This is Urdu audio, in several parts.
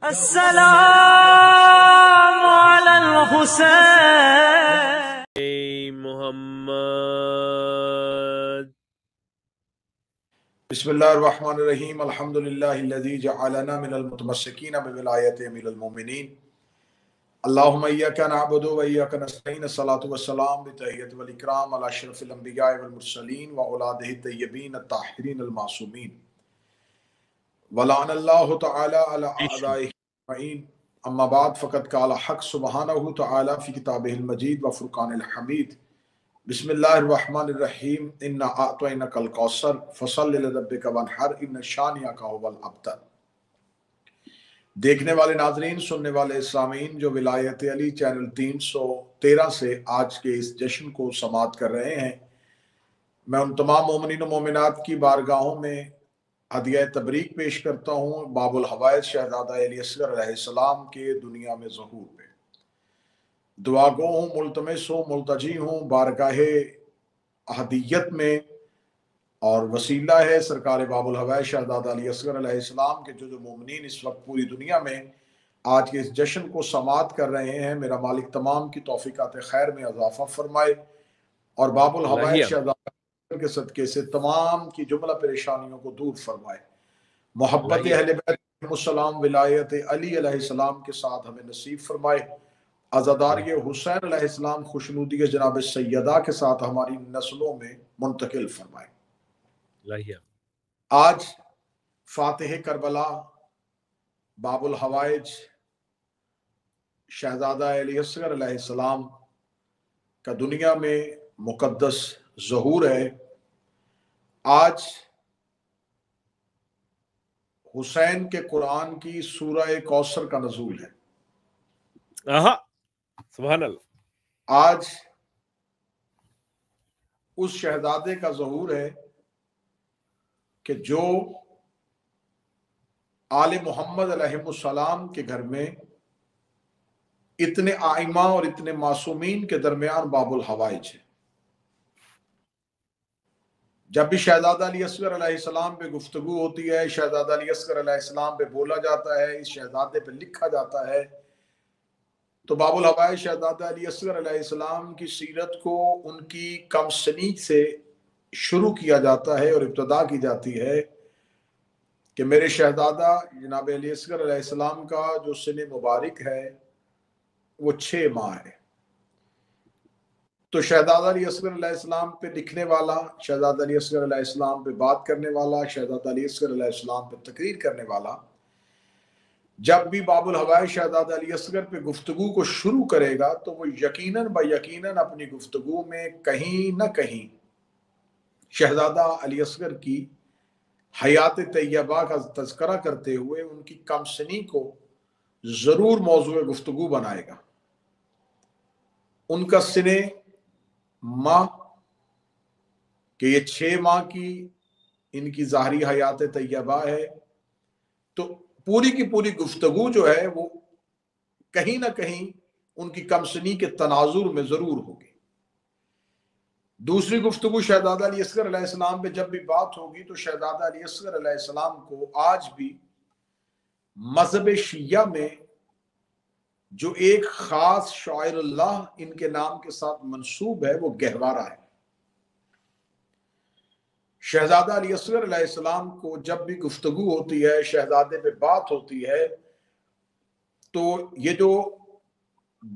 السلام على الحسين محمد. بسم اللہ الرحمن الرحیم الحمدللہ الذی جعلنا من المتمسکین بولایت امیر المومنین اللہم ایاک نعبد و ایاک نستعین الصلاة والسلام بتحیت والاکرام علی اشرف الانبیاء والمرسلین واولادہ الطیبین الطاہرین المعصومین ولعن اللہ تعالی علی اعدائہ اجمعین اما بعد فقد قال حق سبحانہ تعالی فی کتابہ المجید و فرقان الحمید بسم اللہ الرحمن الرحیم انا اعطیناک الکوثر فصل لربک وانحر ان شانئک ھو الابتر۔ دیکھنے والے ناظرین، سننے والے سامعین جو ولایت علی چینل 313 سے آج کے اس جشن کو سماعت کر رہے ہیں، میں ان تمام مومنین و مومنات کی بارگاہوں میں ہدیہ تبریک پیش کرتا ہوں باب الحوائج شہزادہ علی اصغر علیہ السلام کے دنیا میں ظہور پہ۔ دعا گو ہوں، ملتمس ہوں، ملتجی ہوں بارگاہ احدیت میں، اور وسیلہ ہے سرکار باب الحوائج شہزادہ علی اصغر علیہ السلام کے جو مومنین اس وقت پوری دنیا میں آج کے اس جشن کو سماعت کر رہے ہیں۔ میرا مالک تمام کی توفیقات خیر میں اضافہ فرمائے اور باب الحوائج شہزادہ کے صدقے سے تمام کی جملہ پریشانیوں کو دور فرمائے۔ محبت اہل بیت علیہ السلام، ولایت علی علیہ السلام کے ساتھ ہمیں نصیب فرمائے۔ عزاداری حسین علیہ السلام خوشنودی جناب سیدہ کے ساتھ ہماری نسلوں میں منتقل فرمائے۔ آج فاتح کربلا باب الحوائج شہزادہ علی اصغر علیہ السلام کا دنیا میں مقدس ظہور ہے۔ آج حسین کے قرآن کی سورہ کوثر کا نزول ہے۔ سبحان اللہ۔ آج اس شہزادے کا ظہور ہے کہ جو آل محمد علیہ السلام کے گھر میں اتنے آئمہ اور اتنے معصومین کے درمیان باب الحوائج ہے۔ جب بھی شہزادہ علی اصغر علیہ السلام پہ گفتگو ہوتی ہے، شہزادہ علی اصغر علیہ السلام پہ بولا جاتا ہے، اس شہزادے پہ لکھا جاتا ہے، تو باب الحوائج شہزادہ علی اصغر علیہ السلام کی سیرت کو ان کی کم سنی سے شروع کیا جاتا ہے اور ابتدا کی جاتی ہے کہ میرے شہزادہ جناب علی اصغر علیہ السلام کا جو سن مبارک ہے وہ 6 ماہ ہے۔ تو شہزادہ علی اصغر علیہ السلام پہ لکھنے والا، شہزادہ علی اصغر علیہ السلام پہ بات کرنے والا، شہزادہ علی اصغر علیہ السلام پہ تقریر کرنے والا جب بھی باب الحوائج شہزادہ علی اصغر پہ گفتگو کو شروع کرے گا تو وہ یقیناً یقیناً اپنی گفتگو میں کہیں نہ کہیں شہزادہ علی اصغر کی حیات طیبہ کا تذکرہ کرتے ہوئے ان کی کم سنی کو ضرور موضوع گفتگو بنائے گا۔ ان کا سن ماہ کہ یہ 6 ماہ کی ان کی ظاہری حیات طیبہ ہے، تو پوری کی پوری گفتگو جو ہے وہ کہیں نہ کہیں ان کی کم سنی کے تناظر میں ضرور ہوگی۔ دوسری گفتگو شہزادہ علی اصغر علیہ السلام پہ جب بھی بات ہوگی تو شہزادہ علی اصغر علیہ السلام کو آج بھی مذہب شیعہ میں جو ایک خاص شاعر اللہ ان کے نام کے ساتھ منسوب ہے وہ گہوارہ ہے۔ شہزادہ علی اصغر علیہ السلام کو جب بھی گفتگو ہوتی ہے، شہزادے پہ بات ہوتی ہے، تو یہ جو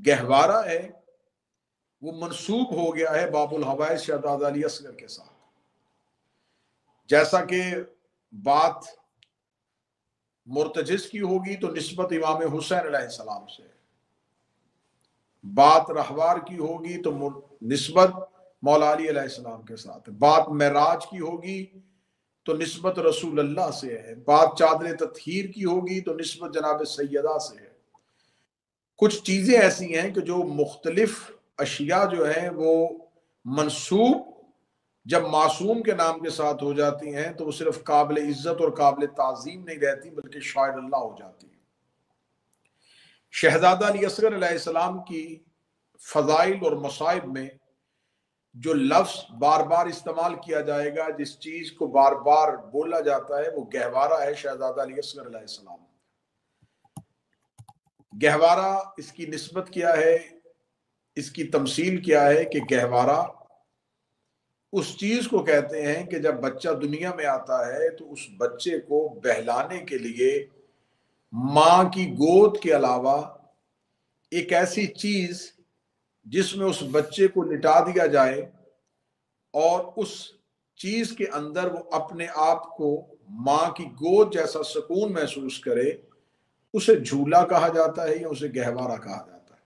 گہوارہ ہے وہ منسوب ہو گیا ہے باب الحوائج شہزادہ علی اصغر کے ساتھ۔ جیسا کہ بات مرتجز کی ہوگی تو نسبت امام حسین علیہ السلام سے، بات رہوار کی ہوگی تو نسبت مولا علی علیہ السلام کے ساتھ، بات معراج کی ہوگی تو نسبت رسول اللہ سے ہے، بات چادر تطہیر کی ہوگی تو نسبت جناب سیدہ سے ہے۔ کچھ چیزیں ایسی ہیں کہ جو مختلف اشیاء جو ہیں وہ منسوب جب معصوم کے نام کے ساتھ ہو جاتی ہیں تو وہ صرف قابل عزت اور قابل تعظیم نہیں رہتی بلکہ شاعر اللہ ہو جاتی ہے۔ شہزادہ علی اصغر علیہ السلام کی فضائل اور مصائب میں جو لفظ بار بار استعمال کیا جائے گا، جس چیز کو بار بار بولا جاتا ہے، وہ گہوارہ ہے شہزادہ علی اصغر علیہ السلام۔ گہوارہ اس کی نسبت کیا ہے، اس کی تمثیل کیا ہے کہ گہوارہ اس چیز کو کہتے ہیں کہ جب بچہ دنیا میں آتا ہے تو اس بچے کو بہلانے کے لیے ماں کی گود کے علاوہ ایک ایسی چیز جس میں اس بچے کو لٹا دیا جائے اور اس چیز کے اندر وہ اپنے آپ کو ماں کی گود جیسا سکون محسوس کرے، اسے جھولا کہا جاتا ہے یا اسے گہوارہ کہا جاتا ہے۔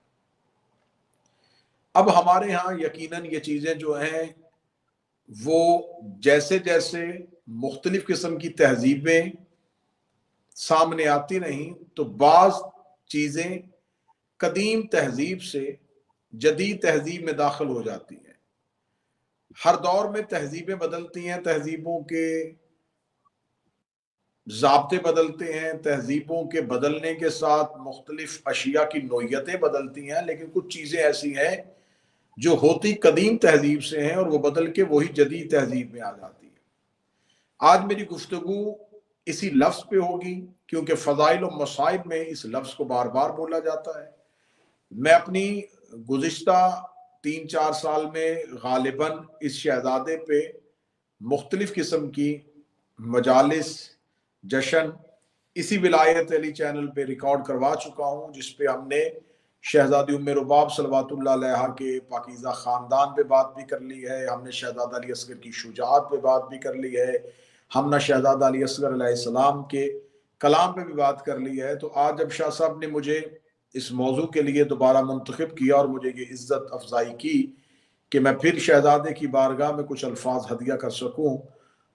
اب ہمارے ہاں یقیناً یہ چیزیں جو ہیں وہ جیسے جیسے مختلف قسم کی تہذیبیں سامنے آتی نہیں تو بعض چیزیں قدیم تہذیب سے جدید تہذیب میں داخل ہو جاتی ہیں۔ ہر دور میں تہذیبیں بدلتی ہیں، تہذیبوں کے ضابطے بدلتے ہیں، تہذیبوں کے بدلنے کے ساتھ مختلف اشیاء کی نوعیتیں بدلتی ہیں، لیکن کچھ چیزیں ایسی ہیں جو ہوتی قدیم تہذیب سے ہیں اور وہ بدل کے وہی جدید تہذیب میں آ جاتی ہے۔ آج میری گفتگو اسی لفظ پہ ہوگی کیونکہ فضائل و مصائب میں اس لفظ کو بار بار بولا جاتا ہے۔ میں اپنی گزشتہ 3-4 سال میں غالباً اس شہزادے پہ مختلف قسم کی مجالس، جشن اسی ولایت علی چینل پہ ریکارڈ کروا چکا ہوں، جس پہ ہم نے شہزادی ام رباب صلوات اللہ علیہا کے پاکیزہ خاندان پہ بات بھی کر لی ہے، ہم نے شہزادہ علی اصغر کی شجاعت پہ بات بھی کر لی ہے، ہم نے شہزادہ علی اصغر علیہ السلام کے کلام پہ بھی بات کر لی ہے۔ تو آج جب شاہ صاحب نے مجھے اس موضوع کے لیے دوبارہ منتخب کیا اور مجھے یہ عزت افزائی کی کہ میں پھر شہزادے کی بارگاہ میں کچھ الفاظ ہدیہ کر سکوں،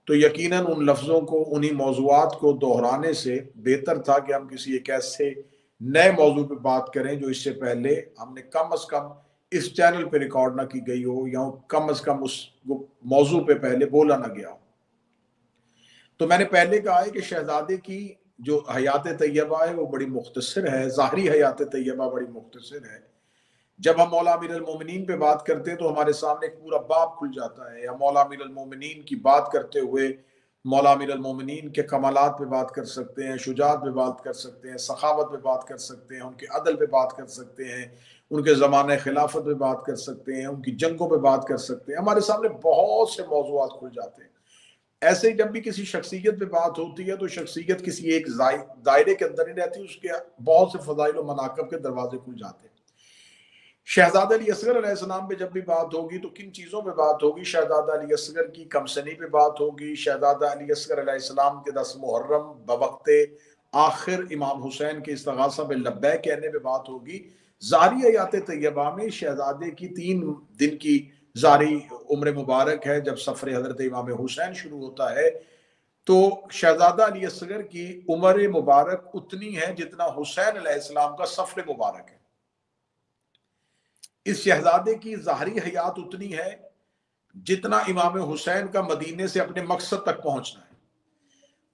تو یقیناً ان لفظوں کو، انہی موضوعات کو دہرانے سے بہتر تھا کہ ہم کسی ایک ایسے نئے موضوع پہ بات کریں جو اس سے پہلے ہم نے کم از کم اس چینل پہ ریکارڈ نہ کی گئی ہو یا کم از کم اس موضوع پہ پہلے بولا نہ گیا ہو۔ تو میں نے پہلے کہا ہے کہ شہزادے کی جو حیات طیبہ ہے وہ بڑی مختصر ہے، ظاہری حیات طیبہ بڑی مختصر ہے۔ جب ہم مولا امیر المومنین پہ بات کرتے ہیں تو ہمارے سامنے ایک پورا باب کھل جاتا ہے۔ ہم مولا امیر المومنین کی بات کرتے ہوئے مولا امیر المومنین کے کمالات پہ بات کر سکتے ہیں، شجاعت پہ بات کر سکتے ہیں، سخاوت پہ بات کر سکتے ہیں، ان کے عدل پہ بات کر سکتے ہیں، ان کے زمانہ خلافت پہ بات کر سکتے ہیں، ان کی جنگوں پہ بات کر سکتے ہیں۔ ہمارے سامنے بہت سے موضوعات کھل جاتے ہیں۔ ایسے ہی جب بھی کسی شخصیت پہ بات ہوتی ہے تو شخصیت کسی ایک دائرے کے اندر نہیں رہتی، اس کے بہت سے فضائل و مناقب کے دروازے کھل جاتے ہیں۔ شہزادہ علی اصغر علیہ السلام پہ جب بھی بات ہوگی تو کن چیزوں پہ بات ہوگی؟ شہزادہ علی اصغر کی کمسنی پہ بات ہوگی، شہزادہ علی اصغر علیہ السلام کے 10 محرم بوقت آخر امام حسین کے استغاثہ پہ لبیک کہنے پہ بات ہوگی۔ ظاہری حیات طیبہ میں شہزادے کی 3 دن کی ظاہری عمر مبارک ہے۔ جب سفر حضرت امام حسین شروع ہوتا ہے تو شہزادہ علی اصغر کی عمر مبارک اتنی ہے جتنا حسین علیہ السلام کا سفر مبارک ہے۔ اس شہزادے کی ظاہری حیات اتنی ہے جتنا امام حسین کا مدینے سے اپنے مقصد تک پہنچنا ہے۔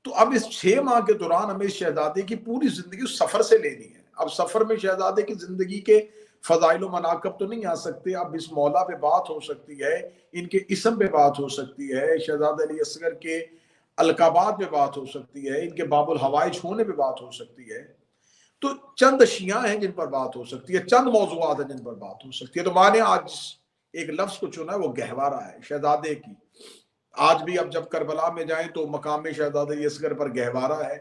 تو اب اس 6 ماہ کے دوران ہمیں اس شہزادے کی پوری زندگی اس سفر سے لینی ہے۔ اب سفر میں شہزادے کی زندگی کے فضائل و مناقب تو نہیں آ سکتے، اب اس مولا پہ بات ہو سکتی ہے، ان کے اسم پہ بات ہو سکتی ہے، شہزادہ علی اصغر کے القابات پہ بات ہو سکتی ہے، ان کے باب الحوائج ہونے پہ بات ہو سکتی ہے۔ تو چند اشیاء ہیں جن پر بات ہو سکتی ہے، چند موضوعات ہیں جن پر بات ہو سکتی ہے۔ تو میں نے آج ایک لفظ کو چنا ہے، وہ گہوارہ ہے شہزادے کی۔ آج بھی اب جب کربلا میں جائیں تو مقام شہزادہ علی اصغر پر گہوارہ ہے۔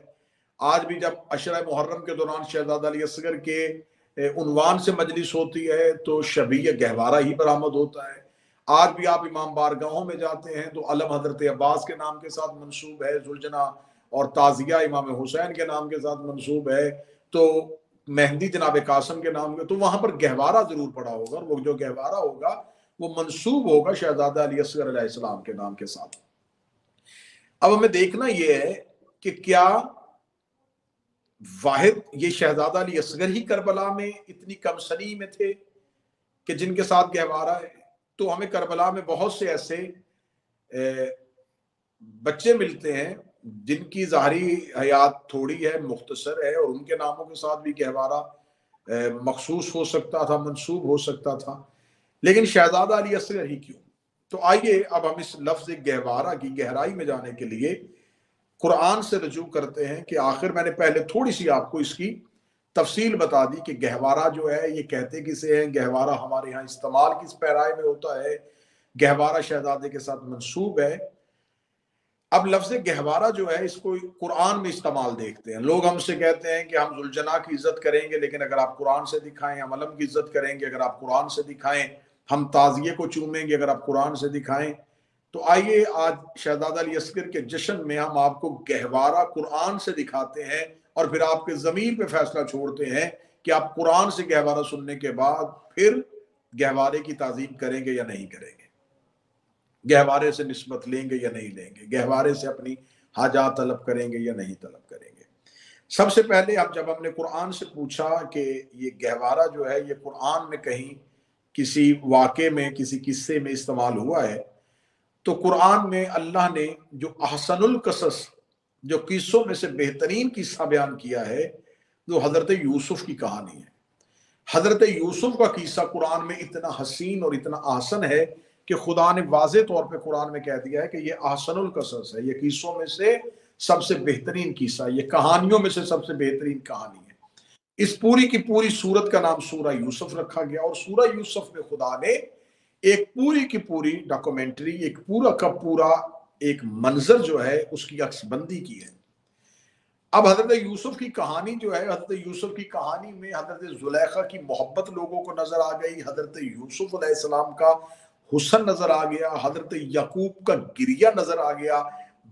آج بھی جب عشرہ محرم کے دوران شہزادہ علی اصغر کے عنوان سے مجلس ہوتی ہے تو شبیہ گہوارہ ہی برآمد ہوتا ہے۔ آج بھی آپ امام بارگاہوں میں جاتے ہیں تو علم حضرت عباس کے نام کے ساتھ منسوب ہے، ذوالجناح اور تعزیہ امام حسین کے نام کے ساتھ منسوب ہے، تو مہندی جناب قاسم کے نام کے، تو وہاں پر گہوارہ ضرور پڑا ہوگا، اور وہ جو گہوارہ ہوگا وہ منسوب ہوگا شہزادہ علی اصغر علیہ السلام کے نام کے ساتھ۔ اب ہمیں دیکھنا یہ ہے کہ کیا واحد یہ شہزادہ علی اصغر ہی کربلا میں اتنی کم سنی میں تھے کہ جن کے ساتھ گہوارہ ہے؟ تو ہمیں کربلا میں بہت سے ایسے بچے ملتے ہیں جن کی ظاہری حیات تھوڑی ہے، مختصر ہے، اور ان کے ناموں کے ساتھ بھی گہوارہ مخصوص ہو سکتا تھا، منسوب ہو سکتا تھا، لیکن شہزادہ علی اصغر ہی کیوں؟ تو آئیے اب ہم اس لفظ گہوارہ کی گہرائی میں جانے کے لیے قرآن سے رجوع کرتے ہیں کہ آخر میں نے پہلے تھوڑی سی آپ کو اس کی تفصیل بتا دی کہ گہوارہ جو ہے یہ کہتے کسے ہیں، گہوارہ ہمارے ہاں استعمال کس پیرائے میں ہوتا ہے، گہوارہ شہزادے کے ساتھ منسوب ہے۔ اب لفظ گہوارہ جو ہے اس کو قرآن میں استعمال دیکھتے ہیں، لوگ ہم سے کہتے ہیں کہ ہم ذوالجناح کی عزت کریں گے، لیکن اگر آپ قرآن سے دکھائیں، ہم علم کی عزت کریں گے اگر آپ قرآن سے دکھائیں، ہم تعزیے کو چومیں گے اگر آپ قرآن سے دکھائیں۔ تو آئیے آج شہزادہ علی اصغر کے جشن میں ہم آپ کو گہوارہ قرآن سے دکھاتے ہیں، اور پھر آپ کے ضمیر پہ فیصلہ چھوڑتے ہیں کہ آپ قرآن سے گہوارہ سننے کے بعد پھر گہوارے کی تعظیم کریں گے یا نہیں کریں گے، گہوارے سے نسبت لیں گے یا نہیں لیں گے، گہوارے سے اپنی حاجات طلب کریں گے یا نہیں طلب کریں گے۔ سب سے پہلے جب ہم نے قرآن سے پوچھا کہ یہ گہوارہ جو ہے یہ قرآن میں کہیں کسی واقعے میں کسی قصے میں استعمال ہوا ہے، تو قرآن میں اللہ نے جو احسن القصص، جو قصوں میں سے بہترین قصہ بیان کیا ہے وہ حضرت یوسف کی کہانی ہے۔ حضرت یوسف کا قصہ قرآن میں اتنا حسین اور اتنا احسن ہے کہ خدا نے واضح طور پہ قرآن میں کہہ دیا ہے کہ یہ احسن القصص ہے، یہ قصوں میں سے سب سے بہترین قصہ، یہ کہانیوں میں سے سب سے بہترین کہانی ہے۔ اس پوری کی پوری سورت کا نام سورہ یوسف رکھا گیا، اور سورہ یوسف میں خدا نے ایک پوری کی پوری ڈاکومنٹری، ایک پورا کا پورا ایک منظر جو ہے اس کی عکس بندی کی ہے۔ اب حضرت یوسف کی کہانی جو ہے، حضرت یوسف کی کہانی میں حضرت زلیخا کی محبت لوگوں کو نظر آ گئی، حضرت یوسف علیہ السلام کا حسن نظر آ گیا، حضرت یعقوب کا گریہ نظر آ گیا،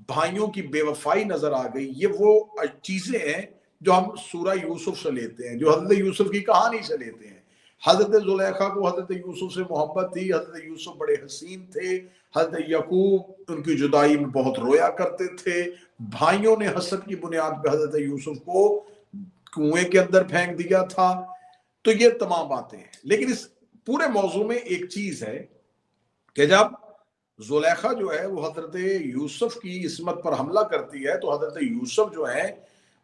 بھائیوں کی بے وفائی نظر آ گئی۔ یہ وہ چیزیں ہیں جو ہم سورہ یوسف سے لیتے ہیں، جو حضرت یوسف کی کہانی سے لیتے ہیں۔ حضرت زلیخا کو حضرت یوسف سے محبت تھی، حضرت یوسف بڑے حسین تھے، حضرت یعقوب ان کی جدائی میں بہت رویا کرتے تھے، بھائیوں نے حسد کی بنیاد پہ حضرت یوسف کو کنویں کے اندر پھینک دیا تھا۔ تو یہ تمام باتیں ہیں، لیکن اس پورے موضوع میں ایک چیز ہے کہ جب زلیخا جو ہے وہ حضرت یوسف کی عصمت پر حملہ کرتی ہے تو حضرت یوسف جو ہے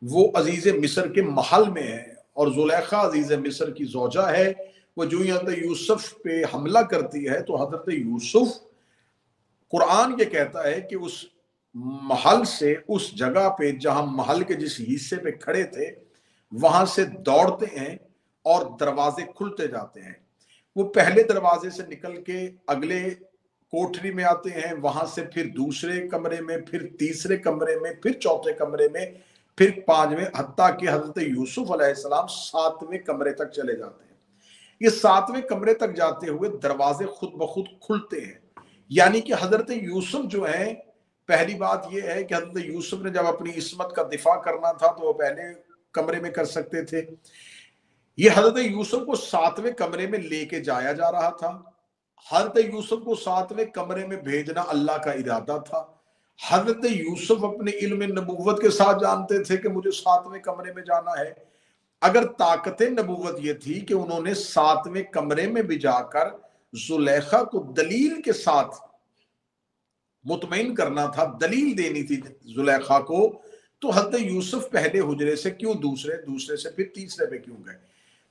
وہ عزیز مصر کے محل میں ہے، اور زلیخا عزیز مصر کی زوجہ ہے۔ وہ جو ہی حضرت یوسف پہ حملہ کرتی ہے تو حضرت یوسف، قرآن یہ کہتا ہے کہ اس محل سے، اس جگہ پہ جہاں محل کے جس حصے پہ کھڑے تھے وہاں سے دوڑتے ہیں اور دروازے کھلتے جاتے ہیں۔ وہ پہلے دروازے سے نکل کے اگلے کوٹری میں آتے ہیں، وہاں سے پھر دوسرے کمرے میں، پھر تیسرے کمرے میں، پھر چوتھے کمرے میں، پھر پانچویں، حتیٰ کہ حضرت یوسف علیہ السلام ساتویں کمرے تک چلے جاتے ہیں۔ یہ ساتویں کمرے تک جاتے ہوئے دروازے خود بخود کھلتے ہیں، یعنی کہ حضرت یوسف جو ہیں، پہلی بات یہ ہے کہ حضرت یوسف نے جب اپنی عصمت کا دفاع کرنا تھا تو وہ پہلے کمرے میں کر سکتے تھے۔ یہ حضرت یوسف کو ساتویں کمرے میں لے کے جایا جا رہا تھا، حضرت یوسف کو ساتویں کمرے میں بھیجنا اللہ کا ارادہ تھا۔ حضرت یوسف اپنے علم نبوت کے ساتھ جانتے تھے کہ مجھے ساتویں کمرے میں جانا ہے۔ اگر طاقت نبوت یہ تھی کہ انہوں نے ساتویں کمرے میں بھی جا کر زلیخا کو دلیل کے ساتھ مطمئن کرنا تھا، دلیل دینی تھی زلیخا کو، تو حضرت یوسف پہلے حجرے سے کیوں دوسرے سے پھر تیسرے پہ کیوں گئے؟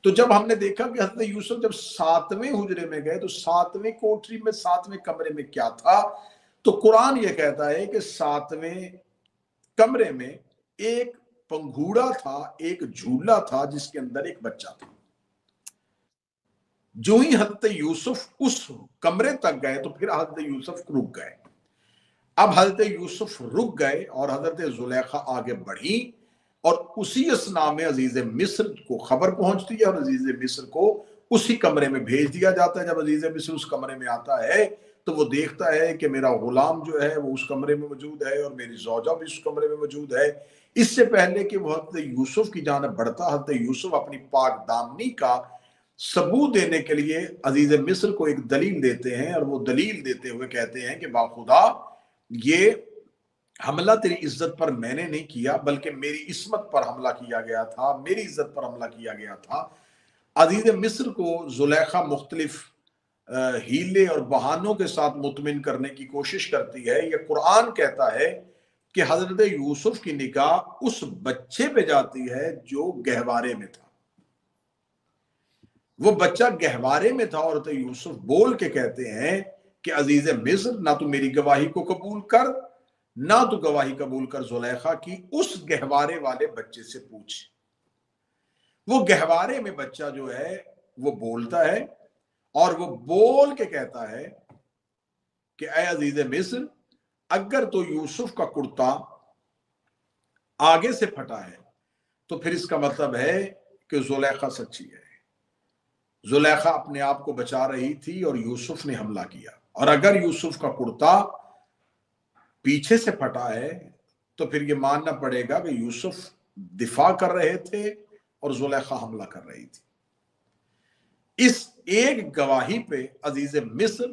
تو جب ہم نے دیکھا کہ حضرت یوسف جب ساتویں حجرے میں گئے تو ساتویں کوٹری میں، ساتویں کمرے میں کیا تھا؟ تو قرآن یہ کہتا ہے کہ ساتویں کمرے میں ایک پنگھوڑا تھا، ایک جھولا تھا جس کے اندر ایک بچہ تھا۔ جو ہی حضرت یوسف اس کمرے تک گئے تو پھر حضرت یوسف رک گئے۔ اب حضرت یوسف رک گئے اور حضرت زلیخا آگے بڑھی، اور اسی اسنا میں عزیز مصر کو خبر پہنچتی ہے، اور عزیز مصر کو اسی کمرے میں بھیج دیا جاتا ہے۔ جب عزیز مصر اس کمرے میں آتا ہے تو وہ دیکھتا ہے کہ میرا غلام جو ہے وہ اس کمرے میں موجود ہے، اور میری زوجہ بھی اس کمرے میں موجود ہے۔ اس سے پہلے کہ وہ حضرت یوسف کی جانب بڑھتا، حضرت یوسف اپنی پاک دامنی کا ثبوت دینے کے لیے عزیز مصر کو ایک دلیل دیتے ہیں، اور وہ دلیل دیتے ہوئے کہتے ہیں کہ باخدا یہ حملہ تیری عزت پر میں نے نہیں کیا، بلکہ میری عصمت پر حملہ کیا گیا تھا، میری عزت پر حملہ کیا گیا تھا۔ عزیز مصر کو زلیخا مختلف ہیلے اور بہانوں کے ساتھ مطمئن کرنے کی کوشش کرتی ہے۔ یہ قرآن کہتا ہے کہ حضرت یوسف کی نگاہ اس بچے پہ جاتی ہے جو گہوارے میں تھا۔ وہ بچہ گہوارے میں تھا، اور حضرت یوسف بول کے کہتے ہیں کہ عزیز مصر، نہ تو میری گواہی کو قبول کر، نہ تو گواہی قبول کر زلیخا کی، اس گہوارے والے بچے سے پوچھ۔ وہ گہوارے میں بچہ جو ہے وہ بولتا ہے اور وہ بول کے کہتا ہے کہ اے عزیز مصر، اگر تو یوسف کا کرتا آگے سے پھٹا ہے تو پھر اس کا مطلب ہے کہ زلیخا سچی ہے، زلیخا اپنے آپ کو بچا رہی تھی اور یوسف نے حملہ کیا، اور اگر یوسف کا کرتا پیچھے سے پھٹا ہے تو پھر یہ ماننا پڑے گا کہ یوسف دفاع کر رہے تھے اور زلیخا حملہ کر رہی تھی۔ اس ایک گواہی پہ عزیز مصر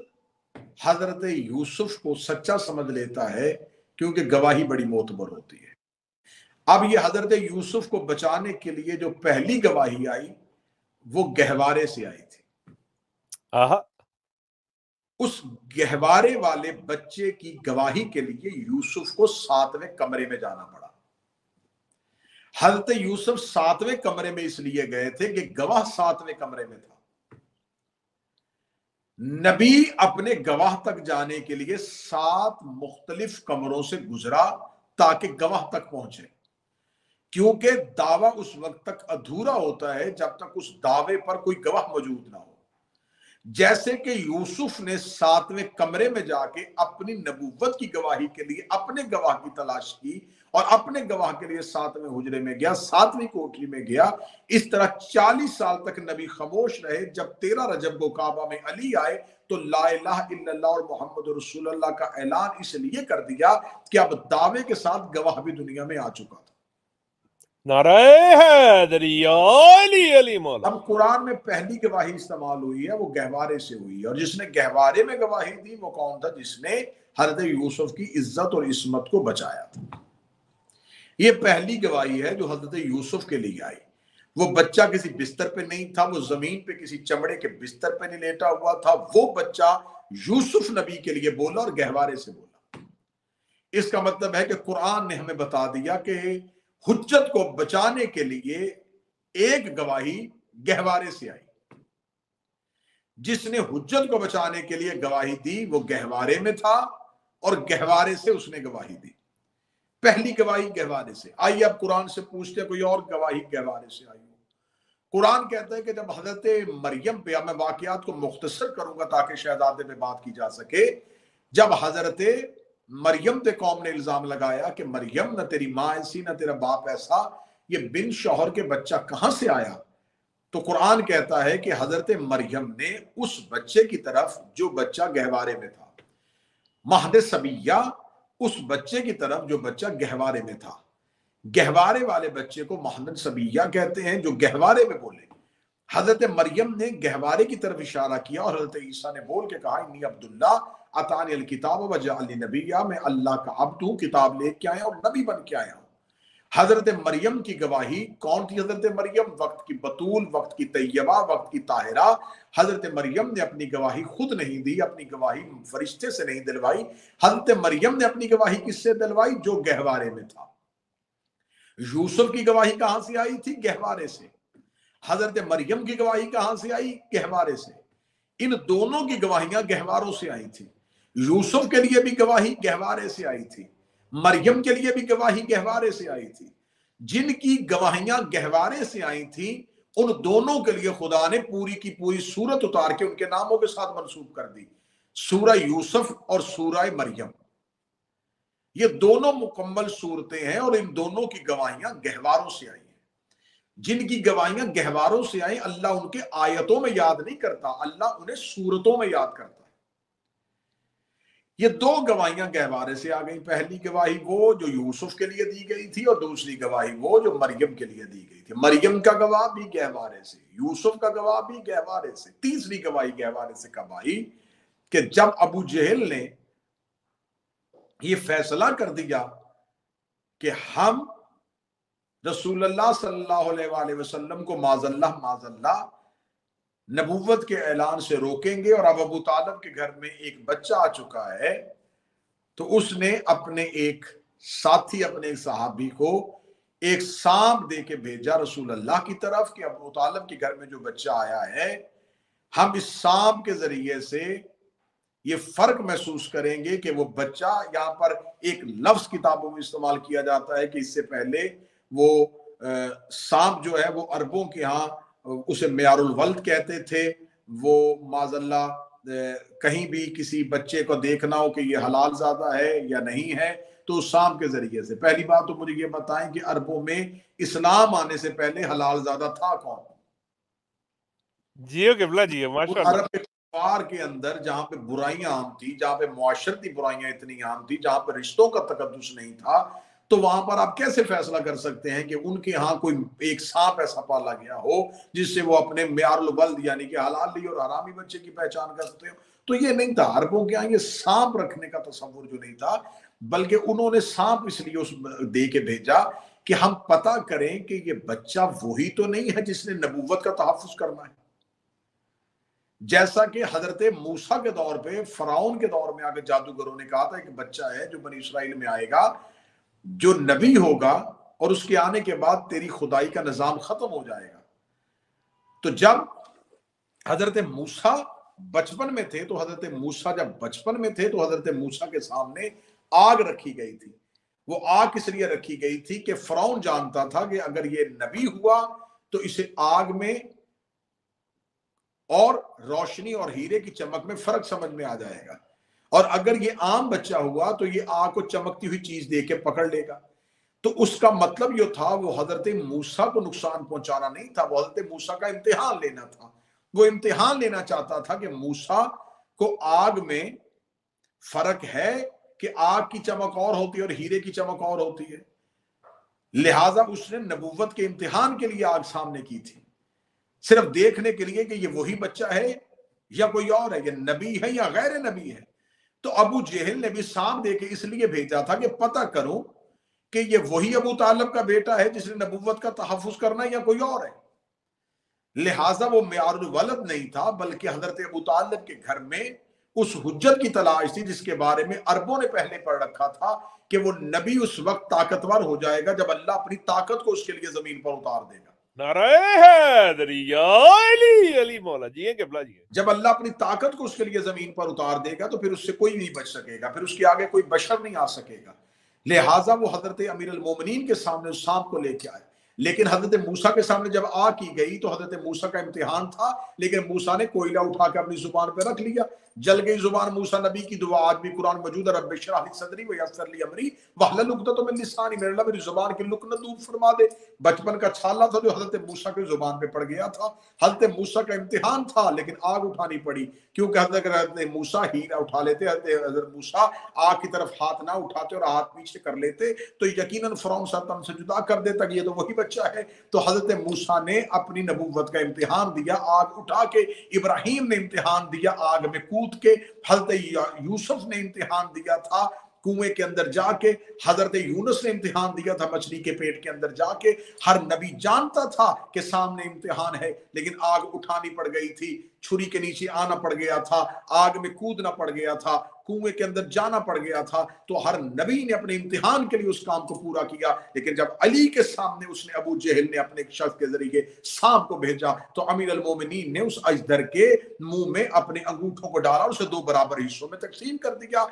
حضرت یوسف کو سچا سمجھ لیتا ہے، کیونکہ گواہی بڑی معتبر ہوتی ہے۔ اب یہ حضرت یوسف کو بچانے کے لیے جو پہلی گواہی آئی وہ گہوارے سے آئی تھی۔ اس گہوارے والے بچے کی گواہی کے لیے یوسف کو 7ویں کمرے میں جانا پڑا۔ حضرت یوسف 7ویں کمرے میں اس لیے گئے تھے کہ گواہ 7ویں کمرے میں تھا۔ نبی اپنے گواہ تک جانے کے لیے 7 مختلف کمروں سے گزرا تاکہ گواہ تک پہنچے، کیونکہ دعویٰ اس وقت تک ادھورا ہوتا ہے جب تک اس دعوے پر کوئی گواہ موجود نہ ہو۔ جیسے کہ یوسف نے 7ویں کمرے میں جا کے اپنی نبوت کی گواہی کے لیے اپنے گواہ کی تلاش کی اور اپنے گواہ کے لیے 7ویں حجرے میں گیا، 7ویں کوٹری میں گیا۔ اس طرح 40 سال تک نبی خاموش رہے۔ جب 13 رجب کو کعبہ میں علی آئے تو لا الہ الا اللہ اور محمد رسول اللہ کا اعلان اس لیے کر دیا کہ اب دعوے کے ساتھ گواہ بھی دنیا میں آ چکا تھا۔ نعرہ حیدری علی علی مولا۔ اب قرآن میں پہلی گواہی استعمال ہوئی ہے وہ گہوارے سے ہوئی ہے، اور جس نے گہوارے میں گواہی دی وہ کون تھا؟ جس نے حضرت یوسف کی عزت اور عصمت کو بچایا تھا۔ یہ پہلی گواہی ہے جو حضرت یوسف کے لیے آئی۔ وہ بچہ کسی بستر پہ نہیں تھا، وہ زمین پہ کسی چمڑے کے بستر پہ نہیں لیٹا ہوا تھا، وہ بچہ یوسف نبی کے لیے بولا اور گہوارے سے بولا۔ اس کا مطلب ہے کہ قرآن نے ہمیں بتا دیا کہ حجت کو بچانے کے لیے ایک گواہی گہوارے سے آئی۔ جس نے حجت کو بچانے کے لیے گواہی دی وہ گہوارے میں تھا اور گہوارے سے اس نے گواہی دی۔ پہلی گواہی گہوارے سے آئی۔ اب قرآن سے پوچھتے ہیں کوئی اور گواہی گہوارے سے آئی ہو؟ قرآن کہتا ہے کہ جب حضرت مریم پہ، میں واقعات کو مختصر کروں گا تاکہ شہزادے پہ بات کی جا سکے، جب حضرت مریم پہ قوم نے الزام لگایا کہ مریم نہ تیری ماں ایسی نہ تیرا باپ ایسا، یہ بن شوہر کے بچہ کہاں سے آیا، تو قرآن کہتا ہے کہ حضرت مریم نے اس بچے کی طرف جو بچہ گہوارے میں تھا، مہد صبیہ، اس بچے کی طرف جو بچہ گہوارے میں تھا، گہوارے والے بچے کو مہد صبیہ کہتے ہیں، جو گہوارے میں بولے۔ حضرت مریم نے گہوارے کی طرف اشارہ کیا اور حضرت عیسیٰ نے بول کے کہا انی عبداللہ اتانی الکتاب وجعلنی نبیہ، میں اللہ کا عبد ہوں، کتاب لے کے آیا اور نبی بن کے آیا ہوں۔ حضرت مریم کی گواہی کون تھی؟ حضرت مریم وقت کی بطول، وقت کی طیبہ، وقت کی طاہرہ۔ حضرت مریم نے اپنی گواہی خود نہیں دی، اپنی گواہی فرشتے سے نہیں دلوائی۔ حضرت مریم نے اپنی گواہی کس سے دلوائی؟ جو گہوارے میں تھا۔ یوسف کی گواہی کہاں سے آئی تھی؟ گہوارے سے۔ حضرت مریم کی گواہی کہاں سے آئی؟ گہوارے سے۔ ان دونوں کی گواہیاں گہواروں سے آئی تھی۔ یوسف کے لیے بھی گواہی گہوارے سے آئی تھی، مریم کے لیے بھی گواہی گہوارے سے آئی تھی۔ جن کی گواہیاں گہوارے سے آئی تھیں ان دونوں کے لیے خدا نے پوری کی پوری سورت اتار کے ان کے ناموں کے ساتھ منسوب کر دی، سورہ یوسف اور سورہ مریم۔ یہ دونوں مکمل صورتیں ہیں اور ان دونوں کی گواہیاں گہواروں سے آئی ہیں۔ جن کی گواہیاں گہواروں سے آئیں اللہ ان کے آیتوں میں یاد نہیں کرتا، اللہ انہیں صورتوں میں یاد کرتا ہے۔ یہ دو گواہیاں گہوارے سے آ گئیں، پہلی گواہی وہ جو یوسف کے لیے دی گئی تھی اور دوسری گواہی وہ جو مریم کے لیے دی گئی تھی۔ مریم کا گواہ بھی گہوارے سے، یوسف کا گواہ بھی گہوارے سے۔ تیسری گواہی گہوارے سے کب آئی؟ کہ جب ابو جہل نے یہ فیصلہ کر دیا کہ ہم رسول اللہ صلی اللہ علیہ وآلہ وسلم کو معاذ اللہ نبوت کے اعلان سے روکیں گے، اور اب ابو طالب کے گھر میں ایک بچہ آ چکا ہے، تو اس نے اپنے ایک ساتھی، اپنے ایک صحابی کو ایک سانپ دے کے بھیجا رسول اللہ کی طرف کہ ابو طالب کے گھر میں جو بچہ آیا ہے، ہم اس سانپ کے ذریعے سے یہ فرق محسوس کریں گے کہ وہ بچہ، یہاں پر ایک لفظ کتابوں میں استعمال کیا جاتا ہے کہ اس سے پہلے وہ سانپ جو ہے وہ عربوں کے ہاں اسے معیار الولد کہتے تھے. وہ معاذ اللہ کہیں بھی کسی بچے کو دیکھنا ہو کہ یہ حلال زادہ ہے یا نہیں ہے تو سانپ کے ذریعے سے. پہلی بات تو مجھے یہ بتائیں کہ عربوں میں اسلام آنے سے پہلے حلال زادہ تھا کون؟ جی قبلہ جی ماشاء اللہ. عرب کفار کے اندر جہاں پہ برائیاں عام تھی، جہاں پہ معاشرتی برائیاں اتنی عام تھی، جہاں پہ رشتوں کا تقدس نہیں تھا، تو وہاں پر آپ کیسے فیصلہ کر سکتے ہیں کہ ان کے ہاں کوئی ایک سانپ ایسا پالا گیا ہو جس سے وہ اپنے معیار الولد یعنی کہ حلالی اور حرامی بچے کی پہچان کر سکتے ہو؟ تو یہ نہیں تھا. عربوں کے ہاں یہ سانپ رکھنے کا تصور جو نہیں تھا، بلکہ انہوں نے سانپ اس لیے اس دے کے بھیجا کہ ہم پتہ کریں کہ یہ بچہ وہی تو نہیں ہے جس نے نبوت کا تحفظ کرنا ہے. جیسا کہ حضرت موسیٰ کے دور پہ فرعون کے دور میں آگے جادوگروں نے کہا تھا کہ بچہ ہے جو بنی اسرائیل میں آئے گا، جو نبی ہوگا، اور اس کے آنے کے بعد تیری خدائی کا نظام ختم ہو جائے گا. تو جب حضرت موسیٰ بچپن میں تھے تو حضرت موسیٰ کے سامنے آگ رکھی گئی تھی. وہ آگ کس لیے رکھی گئی تھی کہ فرعون جانتا تھا کہ اگر یہ نبی ہوا تو اسے آگ میں اور روشنی اور ہیرے کی چمک میں فرق سمجھ میں آ جائے گا، اور اگر یہ عام بچہ ہوا تو یہ آگ کو چمکتی ہوئی چیز دے کے پکڑ لے گا. تو اس کا مطلب یہ تھا وہ حضرت موسیٰ کو نقصان پہنچانا نہیں تھا، وہ حضرت موسیٰ کا امتحان لینا تھا. وہ امتحان لینا چاہتا تھا کہ موسیٰ کو آگ میں فرق ہے کہ آگ کی چمک اور ہوتی ہے اور ہیرے کی چمک اور ہوتی ہے. لہٰذا اس نے نبوت کے امتحان کے لیے آگ سامنے کی تھی، صرف دیکھنے کے لیے کہ یہ وہی بچہ ہے یا کوئی اور ہے، یہ نبی ہے یا غیر نبی ہے. تو ابو جہل نے بھی سانپ دے کے اس لیے بھیجا تھا کہ پتہ کروں کہ یہ وہی ابو طالب کا بیٹا ہے جس نے نبوت کا تحفظ کرنا یا کوئی اور ہے. لہٰذا وہ معیار الولد نہیں تھا، بلکہ حضرت ابو طالب کے گھر میں اس حجت کی تلاش تھی جس کے بارے میں عربوں نے پہلے پڑھ رکھا تھا کہ وہ نبی اس وقت طاقتور ہو جائے گا جب اللہ اپنی طاقت کو اس کے لیے زمین پر اتار دے گا. نعرہ حیدری یا علی علی مولا جی قبلہ جی. جب اللہ اپنی طاقت کو اس کے لیے زمین پر اتار دے گا تو پھر اس سے کوئی نہیں بچ سکے گا، پھر اس کے آگے کوئی بشر نہیں آ سکے گا. لہٰذا وہ حضرت امیر المومنین کے سامنے اس سانپ کو لے کے آئے. لیکن حضرت موسیٰ کے سامنے جب آگ کی گئی تو حضرت موسیٰ کا امتحان تھا، لیکن موسیٰ نے کوئلہ اٹھا کے اپنی زبان پہ رکھ لیا. جل گئی زبان. موسیٰ نبی کی دعا آج بھی قرآن موجود ہے، رب اشرح لی صدری ویسر لی امری واحلل عقدۃ من لسانی، میرے اللہ میری زبان کی لکنت دور فرما دے. بچپن کا چھالا تھا جو حضرت موسیٰ کی زبان پہ پڑ گیا تھا. حضرت موسیٰ کا امتحان تھا لیکن آگ اٹھانی پڑی، کیونکہ حضرت موسیٰ ہیرا اٹھا لیتے، حضرت موسیٰ آگ کی طرف ہاتھ نہ اٹھاتے اور ہاتھ پیچھے کر لیتے تو یقیناً فرعون سر تن سے جدا کر دیتا کہ یہ تو وہی بچہ ہے. تو حضرت موسیٰ نے اپنی نبوت کا امتحان دیا آگ اٹھا کے، ابراہیم نے امتحان دیا آگ میں کود کے، حضرت یوسف نے امتحان دیا تھا کنویں کے اندر جا کے، حضرت یونس نے امتحان دیا تھا مچھلی کے پیٹ کے اندر جا کے. ہر نبی جانتا تھا کہ سامنے امتحان ہے، لیکن آگ اٹھانی پڑ گئی تھی، چھری کے نیچے آنا پڑ گیا تھا، آگ میں کودنا پڑ گیا تھا، کنویں کے اندر جانا پڑ گیا تھا. تو ہر نبی نے اپنے امتحان کے لیے اس کام کو پورا کیا. لیکن جب علی کے سامنے اس نے ابو جہل نے اپنے ایک شخص کے ذریعے سانپ کو بھیجا تو امیر المومنین نے اس اجدر کے منہ میں اپنے انگوٹھوں کو ڈالا اور اسے 2 برابر حصوں میں تقسیم کر دیا.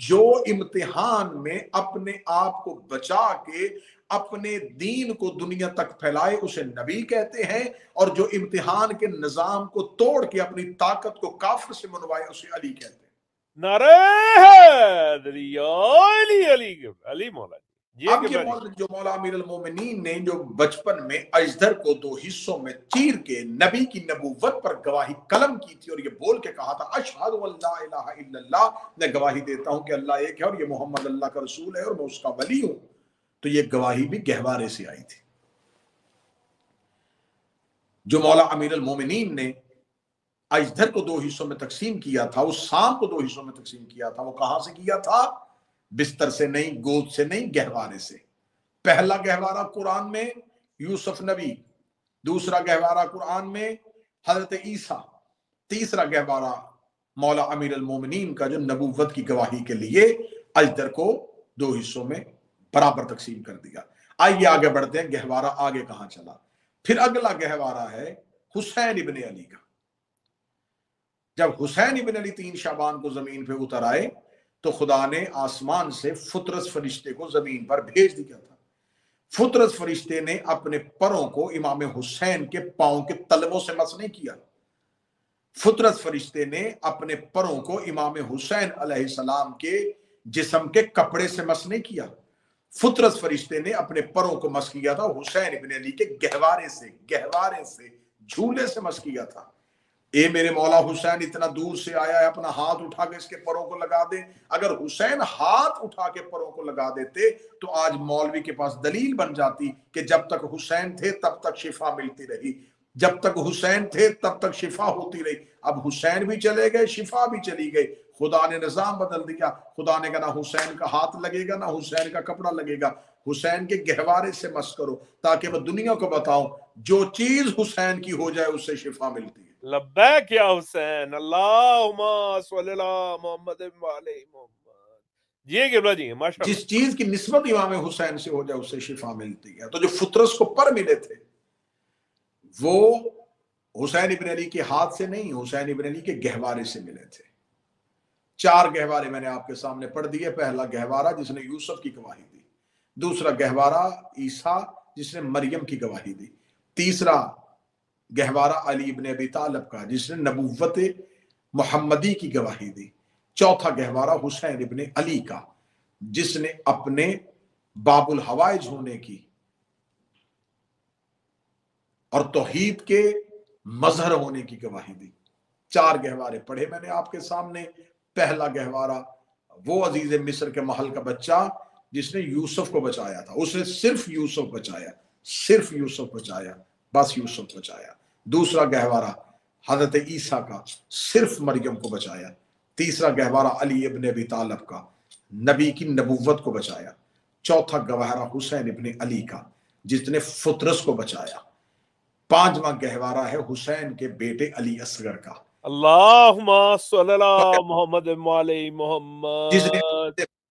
جو امتحان میں اپنے آپ کو بچا کے اپنے دین کو دنیا تک پھیلائے اسے نبی کہتے ہیں، اور جو امتحان کے نظام کو توڑ کے اپنی طاقت کو کافر سے منوائے اسے علی کہتے ہیں. نعرہ حیدری یا علی علی علی مولا جی. اب یہ جو مولا امیر المومنین نے جو بچپن میں اجدر کو 2 حصوں میں چیر کے نبی کی نبوت پر گواہی قلم کی تھی اور یہ بول کے کہا تھا اشہد ان لا الہ الا اللہ، میں گواہی دیتا ہوں کہ اللہ ایک ہے اور یہ محمد اللہ کا رسول ہے اور میں اس کا ولی ہوں، تو یہ گواہی بھی گہوارے سے آئی تھی. جو مولا امیر المومنین نے اجدر کو 2 حصوں میں تقسیم کیا تھا، اس سانپ کو 2 حصوں میں تقسیم کیا تھا، وہ کہاں سے کیا تھا؟ بستر سے نہیں، گود سے نہیں، گہوارے سے. پہلا گہوارہ قرآن میں یوسف نبی، دوسرا گہوارہ قرآن میں حضرت عیسیٰ، تیسرا گہوارہ مولا امیر المومنین کا جو نبوت کی گواہی کے لیے اجدر کو 2 حصوں میں برابر تقسیم کر دیا. آئیے آگے بڑھتے ہیں، گہوارہ آگے کہاں چلا. پھر اگلا گہوارہ ہے حسین ابن علی کا. جب حسین ابن علی 3 شعبان کو زمین پہ اتر آئے تو خدا نے آسمان سے فطرس فرشتے کو زمین پر بھیج دیا تھا. فطرت فرشتے نے اپنے پروں کو امام حسین کے پاؤں کے تلووں سے مس نہیں کیا. فطرت فرشتے نے اپنے پروں کو امام حسین علیہ السلام کے جسم کے کپڑے سے مس نہیں کیا. فطرت فرشتے نے اپنے پروں کو مس کیا تھا حسین ابن علی کے گہوارے سے جھولے سے مس کیا تھا. اے میرے مولا حسین اتنا دور سے آیا ہے, اپنا ہاتھ اٹھا کے اس کے پروں کو لگا دے. اگر حسین ہاتھ اٹھا کے پروں کو لگا دیتے تو آج مولوی کے پاس دلیل بن جاتی کہ جب تک حسین تھے تب تک شفا ملتی رہی, جب تک حسین تھے تب تک شفا ہوتی رہی. اب حسین بھی چلے گئے, شفا بھی چلی گئی, خدا نے نظام بدل دیا. خدا نے کہا نہ حسین کا ہاتھ لگے گا نہ حسین کا کپڑا لگے گا, حسین کے گہوارے سے مس کرو تاکہ وہ دنیا کو بتاؤ جو چیز حسین کی ہو جائے اس سے شفا ملتی ہے. لبیک یا حسین, اللہم صلی اللہ محمد علیہ محمد. جی قبلہ جی, ماشاء اللہ. جس چیز کی نسبت امام حسین سے ہو جائے اس سے شفا ملتی ہے. تو جو فطرس کو پر ملے تھے وہ حسین ابن علی کے ہاتھ سے نہیں, حسین ابن علی کے گہوارے سے ملے تھے. 4 گہوارے میں نے آپ کے سامنے پڑھ دیے. پہلا گہوارہ جس نے یوسف کی گواہی دی, دوسرا گہوارہ عیسیٰ جس نے مریم کی گواہی دی, تیسرا گہوارہ علی ابن ابی طالب کا جس نے نبوت محمدی کی گواہی دی, چوتھا گہوارہ حسین ابن علی کا جس نے اپنے باب الحوائج ہونے کی اور توحید کے مظہر ہونے کی گواہی دی. 4 گہوارے پڑھے میں نے آپ کے سامنے. پہلا گہوارہ وہ عزیز مصر کے محل کا بچہ جس نے یوسف کو بچایا تھا, اس نے صرف یوسف بچایا, بس یوسف بچایا. دوسرا گہوارہ حضرت عیسیٰ کا, صرف مریم کو بچایا. تیسرا گہوارہ علی ابن ابی طالب کا, نبی کی نبوت کو بچایا. چوتھا گہوارہ حسین ابن علی کا جس نے فطرس کو بچایا. 5واں گہوارہ ہے حسین کے بیٹے علی اصغر کا, اللہم صلی اللہ محمد علیہ محمد, جس نے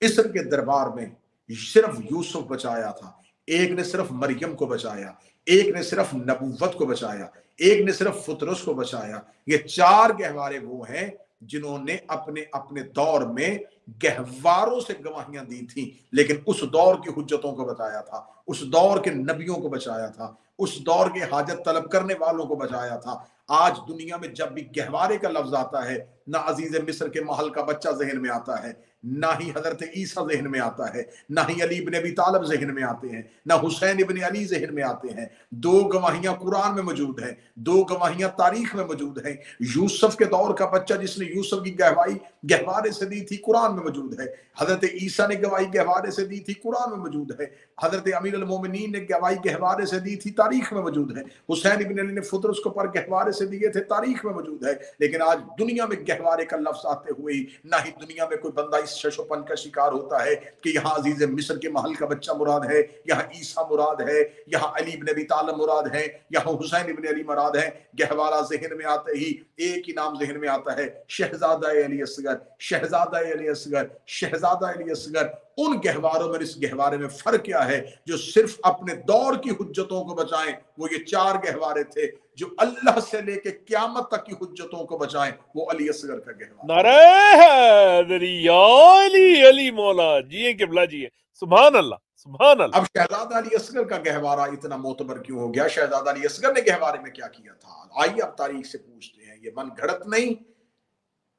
مصر کے دربار میں صرف یوسف بچایا تھا. ایک نے صرف مریم کو بچایا, ایک نے صرف نبوت کو بچایا, ایک نے صرف فطرس کو بچایا. یہ 4 گہوارے وہ ہیں جنہوں نے اپنے دور میں گہواروں سے گواہیاں دی تھیں, لیکن اس دور کی حجتوں کو بتایا تھا, اس دور کے نبیوں کو بچایا تھا, اس دور کے حاجت طلب کرنے والوں کو بچایا تھا. آج دنیا میں جب بھی گہوارے کا لفظ آتا ہے نہ عزیز مصر کے محل کا بچہ ذہن میں آتا ہے, نہ ہی حضرت عیسیٰ ذہن میں آتا ہے, نہ ہی علی ابن ابی طالب ذہن میں آتے ہیں, نہ حسین ابن علی ذہن میں آتے ہیں. 2 گواہیاں قرآن میں موجود ہیں, 2 گواہیاں تاریخ میں موجود ہیں. یوسف کے دور کا بچہ جس نے یوسف کی گواہی گہوارے سے دی تھی قرآن میں موجود ہے. حضرت عیسیٰ نے گواہی گہوارے سے دی تھی قرآن میں موجود ہے. حضرت امیر المومنین نے گواہی گہوارے سے دی تھی تاریخ میں موجود ہے. حسین ابن علی نے فطرس کو پر گہوارے سے دیے تھے تاریخ میں موجود ہے. لیکن آج دنیا میں گہوارے کا لفظ آتے ہوئے ہی نہ ہی دنیا میں کوئی بندہ اس ششوپن کا شکار ہوتا ہے کہ یہاں عزیز مصر کے محل کا بچہ مراد ہے, یہاں عیسیٰ مراد ہے, یہاں علی ابن ابی طالب مراد ہے, یہاں حسین ابن علی مراد ہے. گہوارہ ذہن میں آتے ہی ایک ہی نام ذہن میں آتا ہے, شہزادہ علی اصغر, شہزادہ علی اصغر, شہزادہ علی اصغر. ان گہواروں میں اس گہوارے میں فرق کیا ہے جو صرف اپنے دور کی حجتوں کو بچائیں؟ وہ یہ 4 گہوارے تھے. جو اللہ سے لے کے قیامت تک کی حجتوں کو بچائیں وہ علی اصغر کا گہوارہ. نعرہ حیدری علی علی مولا. جی قبلہ جی, سبحان اللہ سبحان اللہ. اب شہزادہ علی اصغر کا گہوارہ اتنا معتبر کیوں ہو گیا؟ شہزادہ علی اصغر نے گہوارے میں کیا کیا تھا؟ آئیے اب تاریخ سے پوچھتے ہیں. یہ من گھڑت نہیں,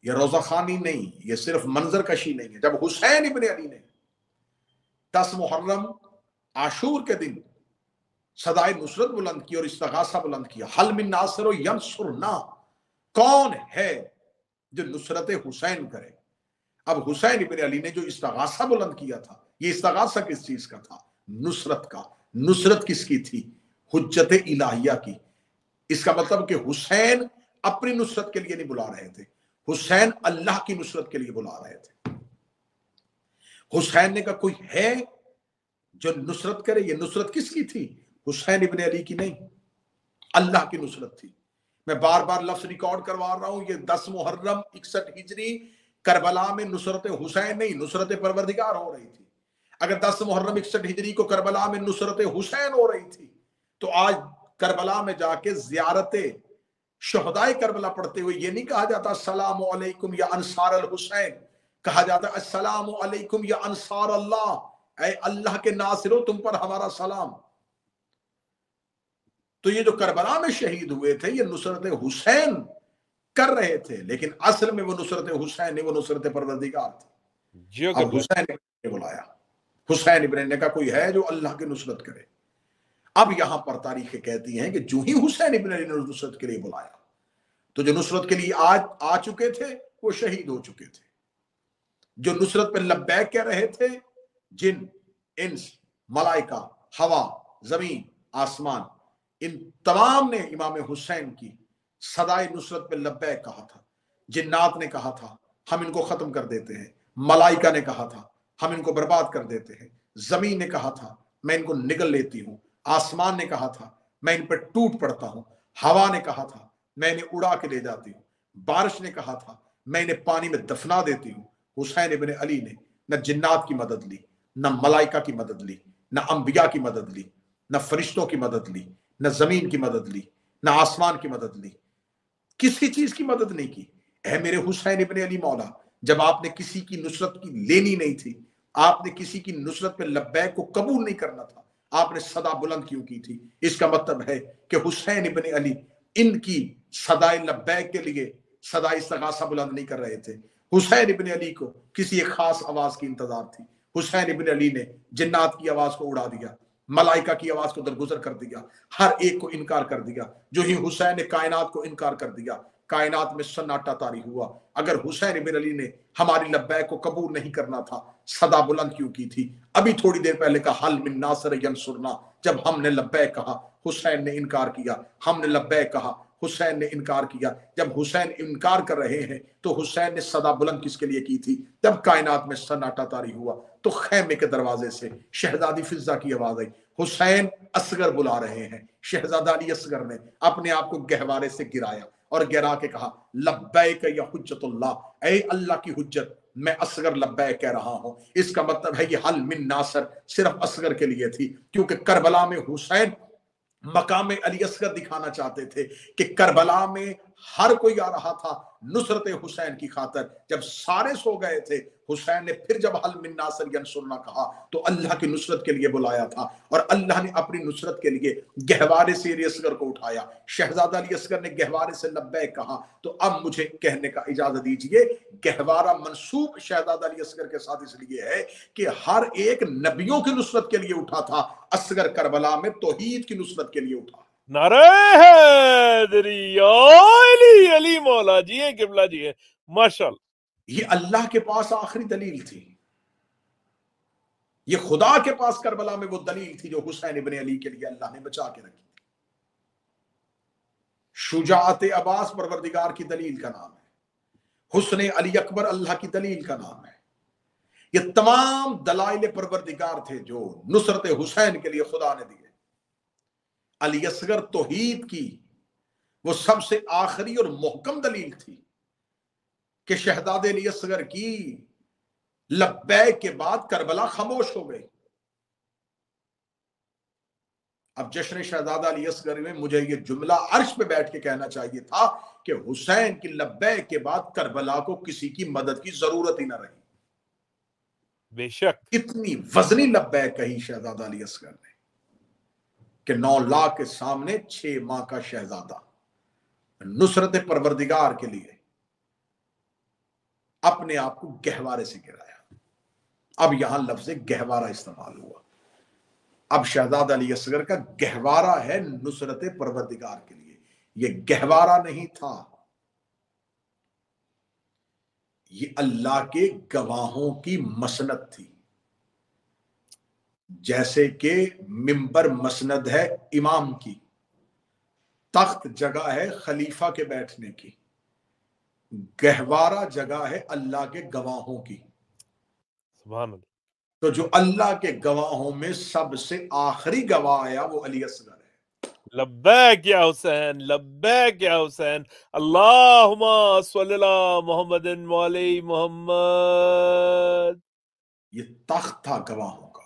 یہ روزہ خوانی نہیں, یہ صرف منظر کشی نہیں ہے. جب حسین ابن علی نے 10 محرم عاشور کے دن صدائے نصرت بلند کی اور استغاثہ بلند کیا, حل من ناصر ینصرنا, کون ہے جو نصرت حسین کرے؟ اب حسین ابن علی نے جو استغاثہ بلند کیا تھا, یہ استغاثہ کس چیز کا تھا؟ نصرت کا. نصرت کس کی تھی؟ حجت الہیہ کی. اس کا مطلب کہ حسین اپنی نصرت کے لیے نہیں بلا رہے تھے, حسین اللہ کی نصرت کے لیے بلا رہے تھے. حسین نے کہا کوئی ہے جو نصرت کرے. یہ نصرت کس کی تھی؟ حسین ابن علی کی نہیں, اللہ کی نصرت تھی. میں بار بار لفظ ریکارڈ کروا رہا ہوں, یہ 10 محرم 61 ہجری کربلا میں نصرت حسین نہیں, نصرت پروردگار ہو رہی تھی. اگر 10 محرم 61 ہجری کو کربلا میں نصرت حسین ہو رہی تھی تو آج کربلا میں جا کے زیارت شہدائے کربلا پڑھتے ہوئے یہ نہیں کہا جاتا السلام علیکم یا انصار الحسین, کہا جاتا السلام علیکم یا انصار اللہ, اے اللہ کے ناصرو تم پر ہمارا سلام. تو یہ جو کربلا میں شہید ہوئے تھے یہ نصرت حسین کر رہے تھے، لیکن اصل میں وہ نصرت حسین نہیں، وہ نصرت پروردگار تھی. اب حسین نے بلایا، حسین ابن نے کہا کوئی ہے جو اللہ کی نصرت کرے. اب یہاں پر تاریخیں کہتی ہیں کہ جو ہی حسین ابن علی نے نصرت کے لیے بلایا تو جو نصرت کے لیے آ چکے تھے وہ شہید ہو چکے تھے. جو نصرت پہ لبیک کہہ رہے تھے، جن، انس، ملائکہ، ہوا، زمین، آسمان، ان تمام نے امام حسین کی صدائے نصرت پہ لبیک کہا تھا. جنات نے کہا تھا ہم ان کو ختم کر دیتے ہیں، ملائکہ نے کہا تھا ہم ان کو برباد کر دیتے ہیں، زمین نے کہا تھا میں ان کو نگل لیتی ہوں، آسمان نے کہا تھا میں ان پر ٹوٹ پڑتا ہوں، ہوا نے کہا تھا میں انہیں اڑا کے لے جاتی ہوں، بارش نے کہا تھا میں انہیں پانی میں دفنا دیتی ہوں. حسین ابن علی نے نہ جنات کی مدد لی، نہ ملائکہ کی مدد لی، نہ انبیاء کی مدد لی، نہ فرشتوں کی مدد لی، نہ زمین کی مدد لی، نہ آسمان کی مدد لی، کسی چیز کی مدد نہیں کی. اے میرے حسین ابن علی مولا، جب آپ نے کسی کی نصرت کی لینی نہیں تھی، آپ نے کسی کی نصرت پہ لبیک کو قبول نہیں کرنا تھا، آپ نے صدا بلند کیوں کی تھی؟ اس کا مطلب ہے کہ حسین ابن علی ان کی صدائے لبیک کے لیے صدائے استغاثہ بلند نہیں کر رہے تھے. حسین ابن علی کو کسی ایک خاص آواز کی انتظار تھی. حسین ابن علی نے جنات کی آواز کو اڑا دیا، ملائکہ کی آواز کو درگزر کر دیا، ہر ایک کو انکار کر دیا. جو ہی حسین نے کائنات کو انکار کر دیا، کائنات میں سناٹا طاری ہوا. اگر حسین ابن علی نے ہماری لبیک کو قبول نہیں کرنا تھا، صدا بلند کیوں کی تھی؟ ابھی تھوڑی دیر پہلے کہا حل من ناصر ینصرنا، جب ہم نے لبیک کہا حسین نے انکار کیا، ہم نے لبیک کہا حسین نے انکار کیا. جب حسین انکار کر رہے ہیں تو حسین نے صدا بلند کس کے لیے کی تھی؟ جب کائنات میں سناٹا طاری ہوا تو خیمے کے دروازے سے شہزادی فضہ کی آواز آئی، حسین اصغر بلا رہے ہیں. شہزادہ علی اصغر نے اپنے آپ کو گہوارے سے گرایا اور گرا کے کہا لبیک یا حجت اللہ، اے اللہ کی حجت میں اصغر لبیک کہہ رہا ہوں. اس کا مطلب ہے یہ حل من ناصر صرف اصغر کے لیے تھی، کیونکہ کربلا میں حسین مقام علی اصغر دکھانا چاہتے تھے کہ کربلا میں ہر کوئی آ رہا تھا نصرت حسین کی خاطر. جب سارے سو گئے تھے، حسین نے پھر جب حل من ناصر ینصرنا کہا تو اللہ کی نصرت کے لیے بلایا تھا، اور اللہ نے اپنی نصرت کے لیے گہوارے سے علی اصغر کو اٹھایا. شہزادہ علی اصغر نے گہوارے سے لبیک کہا. تو اب مجھے کہنے کا اجازت دیجئے، گہوارہ منسوب شہزادہ علی اصغر کے ساتھ اس لیے ہے کہ ہر ایک نبیوں کی نصرت کے لیے اٹھا تھا، اصغر کربلا میں توحید کی نصرت کے لیے اٹھا. نعرہ حیدری علی علی مولا جی ہیں، قبلہ جی ہیں، ماشاءاللہ. یہ اللہ کے پاس آخری دلیل تھی، یہ خدا کے پاس کربلا میں وہ دلیل تھی جو حسین ابن علی کے لیے اللہ نے بچا کے رکھی. شجاعت عباس پروردگار کی دلیل کا نام ہے، حسن علی اکبر اللہ کی دلیل کا نام ہے. یہ تمام دلائل پروردگار تھے جو نصرت حسین کے لیے خدا نے دیے. علی اصغر توحید کی وہ سب سے آخری اور محکم دلیل تھی کہ شہزادے علی اصغر کی لبیک کے بعد کربلا خاموش ہو گئی. اب جشن شہزادہ علی اصغر میں مجھے یہ جملہ عرش پہ بیٹھ کے کہنا چاہیے تھا کہ حسین کی لبیک کے بعد کربلا کو کسی کی مدد کی ضرورت ہی نہ رہی. بے شک اتنی وزنی لبیک کہی شہزادہ علی اصغر نے کہ 9 لاکھ کے سامنے 6 ماہ کا شہزادہ نصرت پروردگار کے لیے اپنے آپ کو گہوارے سے گرایا. اب یہاں لفظ گہوارہ استعمال ہوا. اب شہزادہ علی اصغر کا گہوارہ ہے نصرت پروردگار کے لیے. یہ گہوارہ نہیں تھا، یہ اللہ کے گواہوں کی مسند تھی. جیسے کہ منبر مسند ہے امام کی، تخت جگہ ہے خلیفہ کے بیٹھنے کی، گہوارہ جگہ ہے اللہ کے گواہوں کی. سبحان اللہ. تو جو اللہ کے گواہوں میں سب سے آخری گواہ آیا وہ علی اصغر ہے. لبیک یا حسین، لبیک یا حسین، اللہم صلی اللہ محمد وعلی محمد. یہ تخت تھا گواہوں کا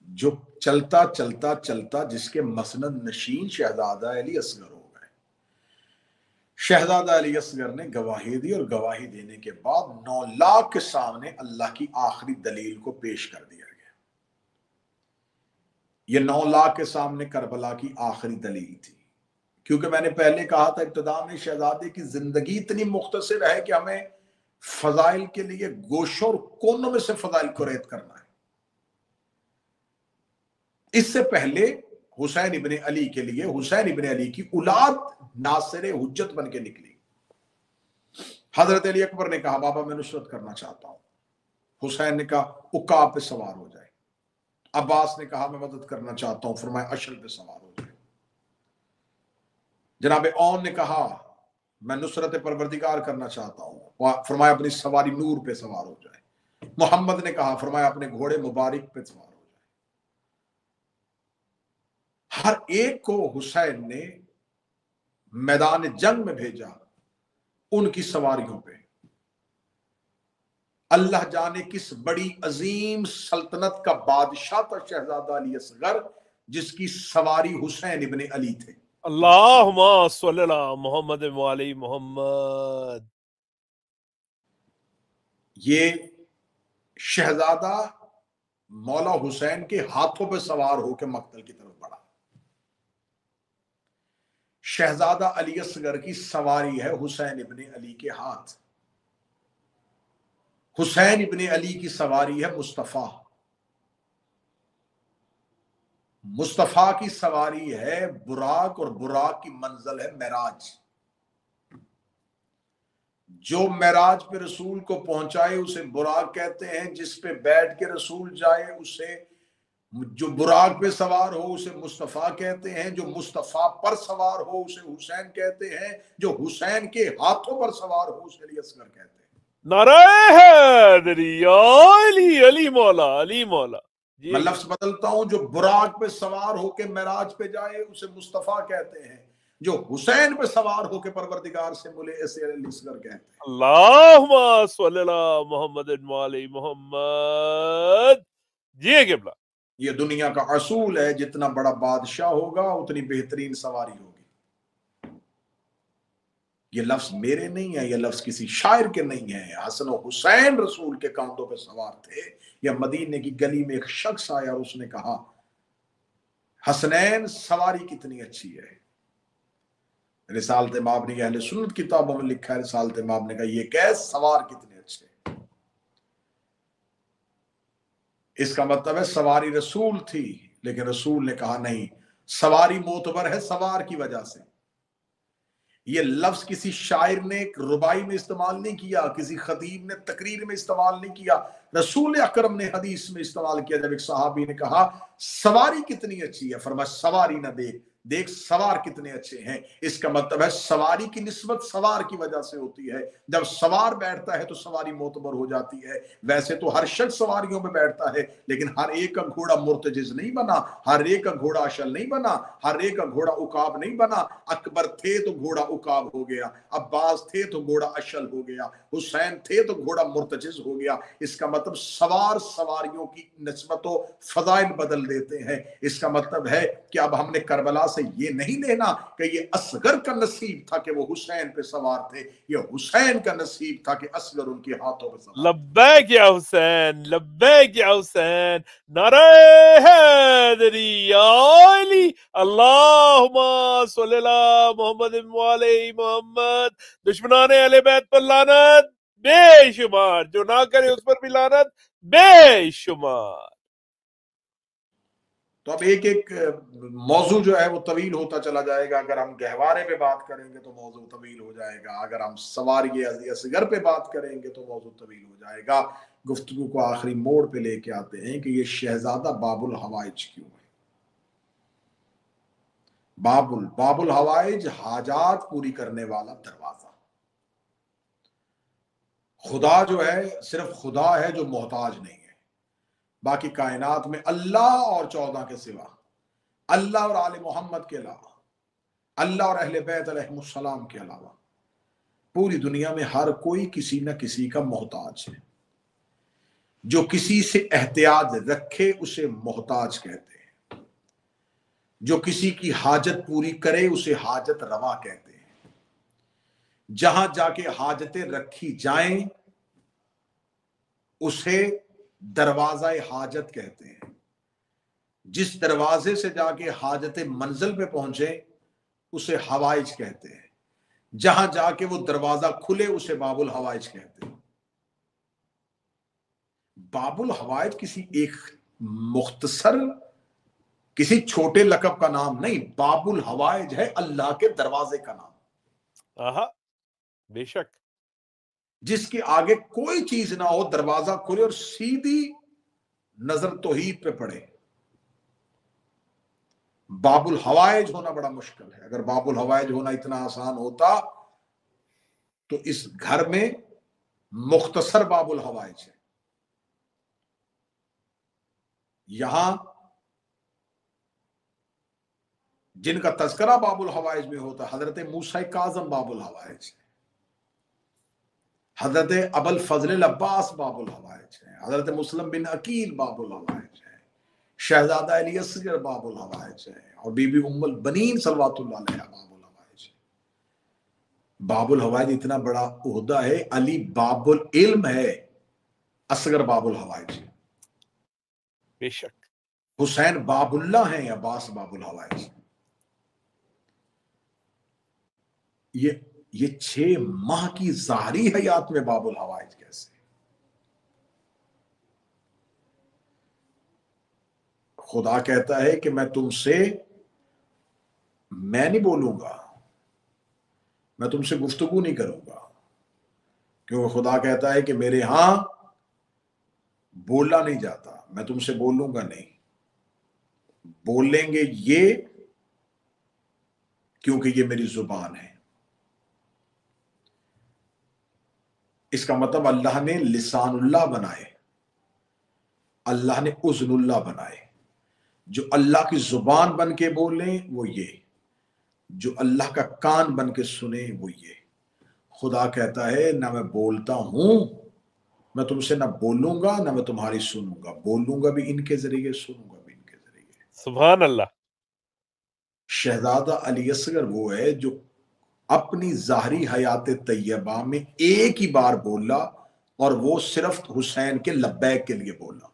جو چلتا چلتا چلتا جس کے مسند نشین شہزادہ علی اصغر ہو گئے. شہزادہ علی اصغر نے گواہی دی اور گواہی دینے کے بعد 9 لاکھ کے سامنے اللہ کی آخری دلیل کو پیش کر دیا یہ 9 لاکھ کے سامنے کربلا کی آخری دلیل تھی، کیونکہ میں نے پہلے کہا تھا ابتدا میں شہزادے کی زندگی اتنی مختصر ہے کہ ہمیں فضائل کے لیے گوشوں اور کونوں میں سے فضائل کو ریت کرنا ہے۔ اس سے پہلے حسین ابن علی کے لیے حسین ابن علی کی اولاد ناصر حجت بن کے نکلی۔ حضرت علی اکبر نے کہا بابا میں نصرت کرنا چاہتا ہوں، حسین نے کہا عقاب پہ سوار ہو جائے، عباس نے کہا میں مدد کرنا چاہتا ہوں، فرمایا اشل پہ سوار ہو جائے، جناب اون نے کہا میں نصرت پروردگار کرنا چاہتا ہوں، فرمایا اپنی سواری نور پہ سوار ہو جائے، محمد نے کہا فرمایا اپنے گھوڑے مبارک پہ سوار ہو جائے۔ ہر ایک کو حسین نے میدان جنگ میں بھیجا ان کی سواریوں پہ۔ اللہ جانے کس بڑی عظیم سلطنت کا بادشاہ تھا شہزادہ علی اصغر، جس کی سواری حسین ابن علی تھے۔ اللہم صلی اللہ محمد وعلی محمد۔ یہ شہزادہ مولا حسین کے ہاتھوں پہ سوار ہو کے مقتل کی طرف بڑھا۔ شہزادہ علی اصغر کی سواری ہے حسین ابن علی کے ہاتھ۔ حسین ابن علی کی سواری ہے مصطفیٰ۔ مصطفیٰ کی سواری ہے براق، اور براق کی منزل ہے معراج۔ جو معراج پہ رسول کو پہنچائے اسے براق کہتے ہیں، جس پہ بیٹھ کے رسول جائے اسے، جو براق پہ سوار ہو اسے مصطفیٰ کہتے ہیں، جو مصطفیٰ پر سوار ہو اسے حسین کہتے ہیں، جو حسین کے ہاتھوں پر سوار ہو اسے علی اصغر کہتے ہیں۔ نعرہ حیدری، علی علی مولا، علی مولا۔ میں لفظ بدلتا ہوں، جو براق پہ سوار ہو کے معراج پہ جائے اسے مصطفیٰ کہتے ہیں، جو حسین پہ سوار ہو کے پروردگار سے ملے اسے علی اصغر کہتے ہیں۔ اللہم صلی اللہ محمد وعلی محمد۔ جی قبلہ، یہ دنیا کا اصول ہے، جتنا بڑا بادشاہ ہوگا اتنی بہترین سواری ہوگی۔ یہ لفظ میرے نہیں ہے، یہ لفظ کسی شاعر کے نہیں ہے۔ حسن و حسین رسول کے کاندھوں پہ سوار تھے۔ یا مدینے کی گلی میں ایک شخص آیا اور اس نے کہا حسنین سواری کتنی اچھی ہے۔ رسالت امام نے اہل سنت کتابوں میں لکھا ہے، رسالت امام نے کہا یہ کیس سوار کتنے اچھے۔ اس کا مطلب ہے سواری رسول تھی، لیکن رسول نے کہا نہیں، سواری معتبر ہے سوار کی وجہ سے۔ یہ لفظ کسی شاعر نے ایک ربائی میں استعمال نہیں کیا، کسی خطیب نے تقریر میں استعمال نہیں کیا، رسول اکرم نے حدیث میں استعمال کیا۔ جب ایک صحابی نے کہا سواری کتنی اچھی ہے، فرمایا سواری نہ دیکھ سوار کتنے اچھے ہیں۔ اس کا مطلب ہے سواری کی نسبت سوار کی وجہ سے ہوتی ہے۔ جب سوار بیٹھتا ہے تو سواری معتبر ہو جاتی ہے۔ ویسے تو ہر شخص سواریوں میں بیٹھتا ہے، لیکن ہر ایک کا گھوڑا مرتجز نہیں بنا، ہر ایک کا گھوڑا اشل نہیں بنا، ہر ایک کا گھوڑا عقاب نہیں بنا۔ اکبر تھے تو گھوڑا عقاب ہو گیا، عباس تھے تو گھوڑا اشل ہو گیا، حسین تھے تو گھوڑا مرتجز ہو گیا۔ اس کا مطلب سوار سواریوں کی نسبت و فضائل بدل دیتے ہیں۔ اس کا مطلب ہے کہ اب ہم نے کربلا سے یہ نہیں لینا کہ یہ اصغر کا نصیب تھا کہ وہ حسین پہ سوار تھے، یہ حسین کا نصیب تھا کہ اصغر ان کے ہاتھوں پہ سوار۔ لبیک یا حسین، لبیک یا حسین، نعرہ حیدری یا علی، اللہم صلی اللہ محمد وعلی محمد۔ دشمنان اہل بیت پر لعنت بے شمار، جو نہ کرے اس پر بھی لعنت بے شمار۔ تو اب ایک ایک موضوع جو ہے وہ طویل ہوتا چلا جائے گا۔ اگر ہم گہوارے پہ بات کریں گے تو موضوع طویل ہو جائے گا، اگر ہم سواری اصغر پہ بات کریں گے تو موضوع طویل ہو جائے گا۔ گفتگو کو آخری موڑ پہ لے کے آتے ہیں کہ یہ شہزادہ باب الحوائج کیوں ہے۔ باب الحوائج حاجات پوری کرنے والا دروازہ۔ خدا جو ہے صرف خدا ہے جو محتاج نہیں ہے، باقی کائنات میں اللہ اور 14 کے سوا، اللہ اور آل محمد کے علاوہ، اللہ اور اہل بیت علیہ السلام کے علاوہ پوری دنیا میں ہر کوئی کسی نہ کسی کا محتاج ہے۔ جو کسی سے احتیاج رکھے اسے محتاج کہتے ہیں، جو کسی کی حاجت پوری کرے اسے حاجت روا کہتے ہیں۔ جہاں جا کے حاجتیں رکھی جائیں اسے دروازہ حاجت کہتے ہیں۔ جس دروازے سے جا کے حاجت منزل پہ پہنچے اسے حوائج کہتے ہیں، جہاں جا کے وہ دروازہ کھلے اسے باب الحوائج کہتے ہیں۔ باب الحوائج کسی ایک مختصر کسی چھوٹے لقب کا نام نہیں، باب الحوائج ہے اللہ کے دروازے کا نام۔ آہا، بے شک، جس کے آگے کوئی چیز نہ ہو، دروازہ کھلے اور سیدھی نظر توحید پہ پڑے۔ باب الحوائج ہونا بڑا مشکل ہے۔ اگر باب الحوائج ہونا اتنا آسان ہوتا تو اس گھر میں مختصر باب الحوائج ہے۔ یہاں جن کا تذکرہ باب الحوائج میں ہوتا ہے، حضرت موسیٰ کاظم باب الحوائج ہے، حضرت ابو الفضل العباس باب الحوائج ہے، حضرت مسلم بن عقیل باب الحوائج ہے، شہزادہ علی اصغر باب الحوائج ہے، اور بی بی ام البنین صلوات اللہ علیہ باب الحوائج ہے۔ باب الحوائج اتنا بڑا عہدہ ہے، علی باب العلم ہے، اصغر باب الحوائج ہے، بے شک، حسین باب اللہ ہیں، عباس باب الحوائج۔ یہ 6 ماہ کی ظاہری حیات میں باب الحوائج کیسے؟ خدا کہتا ہے کہ میں تم سے میں نہیں بولوں گا، میں تم سے گفتگو نہیں کروں گا، کیونکہ خدا کہتا ہے کہ میرے ہاں بولا نہیں جاتا، میں تم سے بولوں گا نہیں۔ بولیں گے یہ کیونکہ یہ میری زبان ہے۔ اس کا مطلب اللہ نے لسان اللہ بنائے، اللہ نے اذن اللہ بنائے۔ جو اللہ کی زبان بن کے بولیں وہ یہ، جو اللہ کا کان بن کے سنیں وہ یہ۔ خدا کہتا ہے نہ میں بولتا ہوں، میں تم سے نہ بولوں گا نہ میں تمہاری سنوں گا، بولوں گا بھی ان کے ذریعے، سنوں گا بھی ان کے ذریعے۔ سبحان اللہ۔ شہزادہ علی اصغر وہ ہے جو اپنی ظاہری حیات طیبہ میں ایک ہی بار بولا، اور وہ صرف حسین کے لبیک کے لیے بولا۔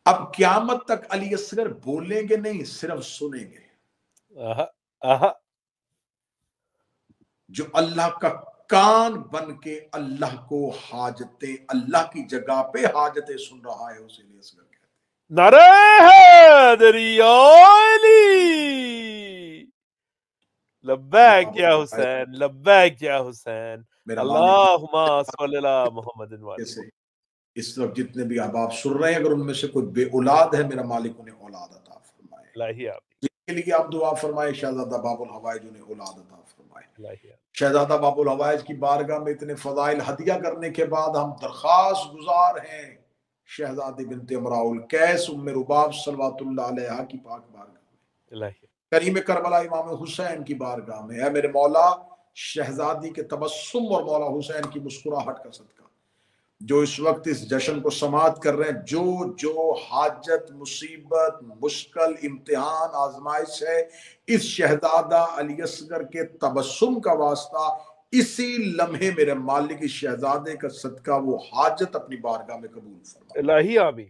اب قیامت تک علی اصغر بولیں گے نہیں، صرف سنیں گے۔ آہا آہا، جو اللہ کا کان بن کے اللہ کو حاجتیں، اللہ کی جگہ پہ حاجتیں سن رہا ہے، اسے علی اصغر کہتے ہیں۔ نعرہ حیدری علی، لبیک یا حسین، لبیک یا حسین، میرا اللہم صلی اللہ محمد جیسے اس وقت جتنے بھی احباب سن رہے ہیں، اگر ان میں سے کوئی بے اولاد ہے، میرا مالک انہیں اولاد عطا فرمائے۔ الہی آمین، جن کے لیے آپ دعا فرمائے، شہزادہ باب الحوائج انہیں اولاد عطا فرمائے۔ الہی آمین۔ شہزادہ باب الحوائج کی بارگاہ میں اتنے فضائل ہدیہ کرنے کے بعد ہم درخواست گزار ہیں شہزادی بنت امراء القیس ام رباب صلوات اللہ علیہا کی پاک بارگاہ میں، الہی کریم کربلا امام حسین کی بارگاہ میں، اے میرے مولا شہزادی کے تبسم اور مولا حسین کی مسکراہٹ کا صدقہ، جو اس وقت اس جشن کو سماعت کر رہے ہیں، جو حاجت، مصیبت، مشکل، امتحان، آزمائش ہے، اس شہزادہ علی اصغر کے تبسم کا واسطہ اسی لمحے میرے مالک اس شہزادے کا صدقہ وہ حاجت اپنی بارگاہ میں قبول فرما۔ الہی آمین،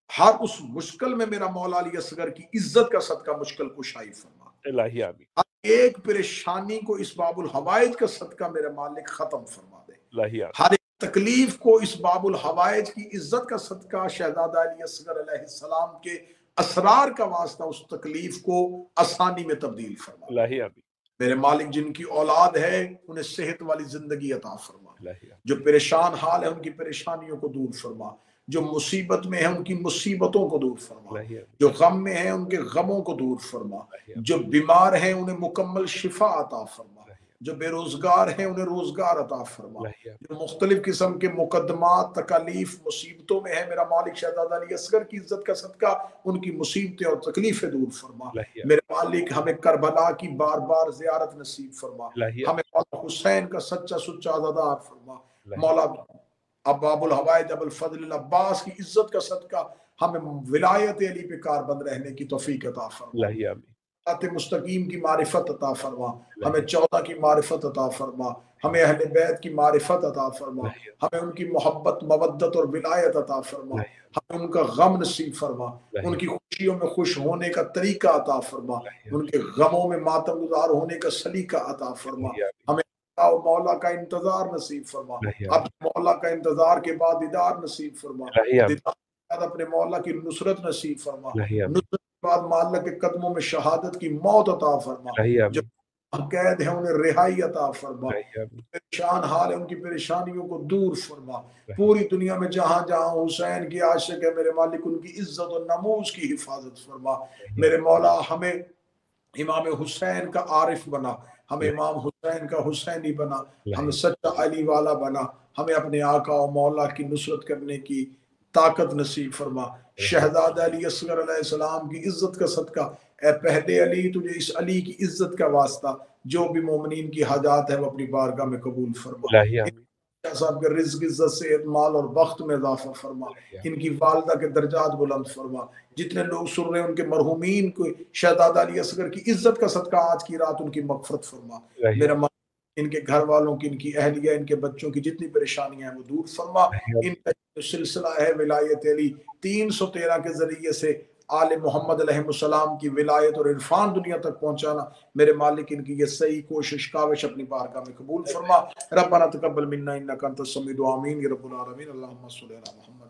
ہر اس مشکل میں میرا مولا علی اصغر کی عزت کا صدقہ مشکل کشائی فرما۔ الہی آمین، ہر ایک پریشانی کو اس باب الحوائج کا صدقہ میرے مالک ختم فرما دے۔ الہی آمین، ہر ایک تکلیف کو اس باب الحوائج کی عزت کا صدقہ شہزادہ علی اصغر علیہ السلام کے اسرار کا واسطہ اس تکلیف کو آسانی میں تبدیل فرما۔ الہی آمین، میرے مالک جن کی اولاد ہے انہیں صحت والی زندگی عطا فرما، الہی آمین، جو پریشان حال ہے ان کی پریشانیوں کو دور فرما، جو مصیبت میں ہیں ان کی مصیبتوں کو دور فرما، الہی آمین، جو غم میں ہیں ان کے غموں کو دور فرما، جو بیمار ہیں انہیں مکمل شفا عطا فرما، جو بے روزگار ہیں انہیں روزگار عطا فرما، جو مختلف قسم کے مقدمات، تکالیف، مصیبتوں میں ہیں میرا مالک شہزادہ علی اصغر کی عزت کا صدقہ ان کی مصیبتیں اور تکلیفیں دور فرما۔ میرے مالک ہمیں کربلا کی بار بار زیارت نصیب فرما، ہمیں مولا حسین کا سچا سچا عزادار فرما، مولا اب باب الحوائج ابو الفضل العباس کی عزت کا صدقہ ہمیں ولایت علی پہ کاربند رہنے کی توفیق عطا فرما۔ الہی آمین، صراط مستقیم کی معرفت عطا فرما، ہمیں 14 کی معرفت عطا فرما، ہمیں اہل بیت کی معرفت عطا فرما، ہمیں ان کی محبت مودت اور ولایت عطا فرما، ہمیں ان کا غم نصیب فرما، ان کی خوشیوں میں خوش ہونے کا طریقہ عطا فرما، ان کے غموں میں ماتم گزار ہونے کا سلیقہ عطا فرما، ہمیں مولا کا انتظار نصیب فرما، اپنے مولا کا انتظار کے بعد دیدار نصیب فرما، دیدار کے بعد اپنے مولا کی نصرت نصیب فرما، نصرت کے بعد مولا کے قدموں میں شہادت کی موت عطا فرما، جو قید ہے انہیں رہائی عطا فرما، پریشان حال ہے ان کی پریشانیوں کو دور فرما، پوری دنیا میں جہاں جہاں حسین کی عاشق ہے میرے مالک ان کی عزت و نموز کی حفاظت فرما، میرے مولا ہمیں امام حسین کا عارف بنا، ہمیں امام حسین کا حسینی بنا، ہمیں سچا علی والا بنا، ہمیں اپنے آقا و مولا کی نصرت کرنے کی طاقت نصیب فرما، شہزادہ علی اصغر علیہ السلام کی عزت کا صدقہ، اے پہلے علی تجھے اس علی کی عزت کا واسطہ جو بھی مومنین کی حاجات ہے وہ اپنی بارگاہ میں قبول فرما، صاحب کے رزق عزت صحت مال اور وقت میں اضافہ فرما، ان کی والدہ کے درجات بلند فرما، جتنے لوگ سن رہے ہیں ان کے مرحومین کو شہزادہ علی اصغر کی عزت کا صدقہ آج کی رات ان کی مغفرت فرما، میرا ان کے گھر والوں کی ان کی اہلیہ ان کے بچوں کی جتنی پریشانیاں ہیں وہ دور فرما، ان کا جو سلسلہ ہے ولایت علی 313 کے ذریعے سے آل محمد علیہ السلام کی ولایت اور عرفان دنیا تک پہنچانا، میرے مالک ان کی یہ صحیح کوشش کاوش اپنی بارگاہ میں قبول فرما، ربنا تقبل منا انک انت السمیع العلیم، آمین یا رب العالمین، اللہم صلی علی محمد۔